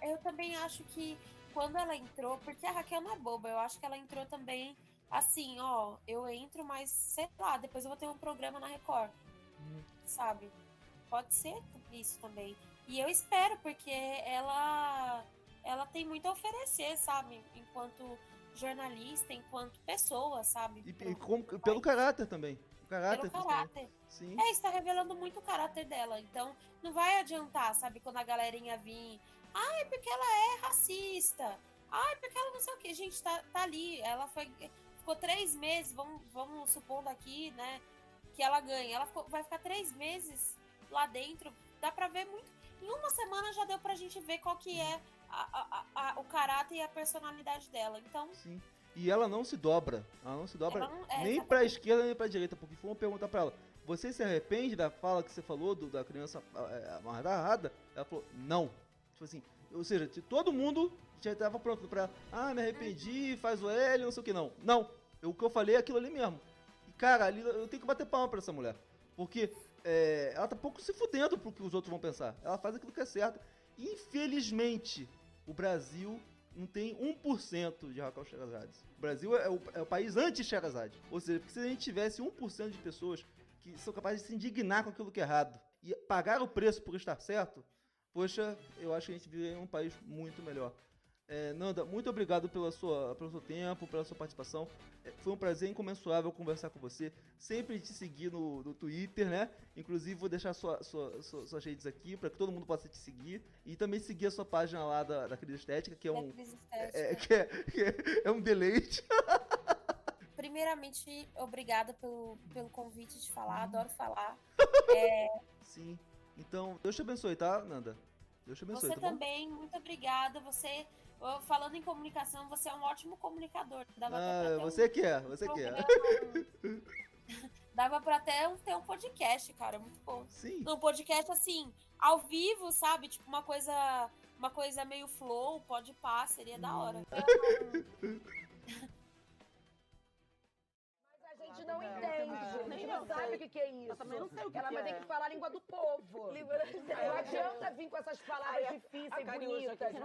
eu também acho que quando ela entrou, porque a Raquel não é boba, eu acho que ela entrou também assim, eu entro, mas sei lá, depois eu vou ter um programa na Record, sabe? Pode ser isso também. E eu espero, porque ela tem muito a oferecer, sabe? Enquanto jornalista, enquanto pessoa, sabe? Pelo caráter também. Pelo caráter. Sim. Está revelando muito o caráter dela. Então, não vai adiantar, sabe? Quando a galerinha vir, porque ela é racista. Porque ela não sei o que. Gente, tá ali. Ela ficou 3 meses, vamos supondo aqui, né? Que ela ganha. Ela vai ficar 3 meses lá dentro. Dá pra ver muito. Em uma semana já deu pra gente ver qual que é o caráter e a personalidade dela. Então. Sim. E ela não se dobra. Ela não se dobra nem pra esquerda nem pra direita. Porque foi uma pergunta pra ela: você se arrepende da fala que você falou da criança amarrada? Ela falou: não. Tipo assim, ou seja, todo mundo já tava pronto pra ela. Me arrependi, faz o L, não sei o que. Não. O que eu falei é aquilo ali mesmo. E cara, ali eu tenho que bater palma pra essa mulher. Porque ela tá pouco se fudendo pro que os outros vão pensar. Ela faz aquilo que é certo. Infelizmente, o Brasil não tem 1% de Raquel Sherazade. O Brasil é o país anti-Sherazade. Ou seja, porque se a gente tivesse 1% de pessoas que são capazes de se indignar com aquilo que é errado e pagar o preço por estar certo, poxa, eu acho que a gente vive um país muito melhor. Nanda, muito obrigado pelo seu tempo, pela sua participação. Foi um prazer incomensurável conversar com você. Sempre te seguir no Twitter, né? Inclusive vou deixar suas redes aqui para que todo mundo possa te seguir. E também seguir a sua página lá da Crise Estética, que é um deleite. Primeiramente, obrigada pelo convite de falar. Adoro falar. Sim. Então, Deus te abençoe, tá, Nanda? Deus te abençoe, você também, muito obrigada. Você, falando em comunicação, você é um ótimo comunicador. Você que é. Dava pra até ter um podcast, cara, muito bom. Sim. Um podcast, assim, ao vivo, sabe? Tipo, uma coisa meio flow, pode pá, seria da hora. A gente não entende, a gente não sabe o que é isso. Eu também não sei o que Ela que vai ter é. que falar a língua do povo. vem com essas palavras difíceis e bonitas.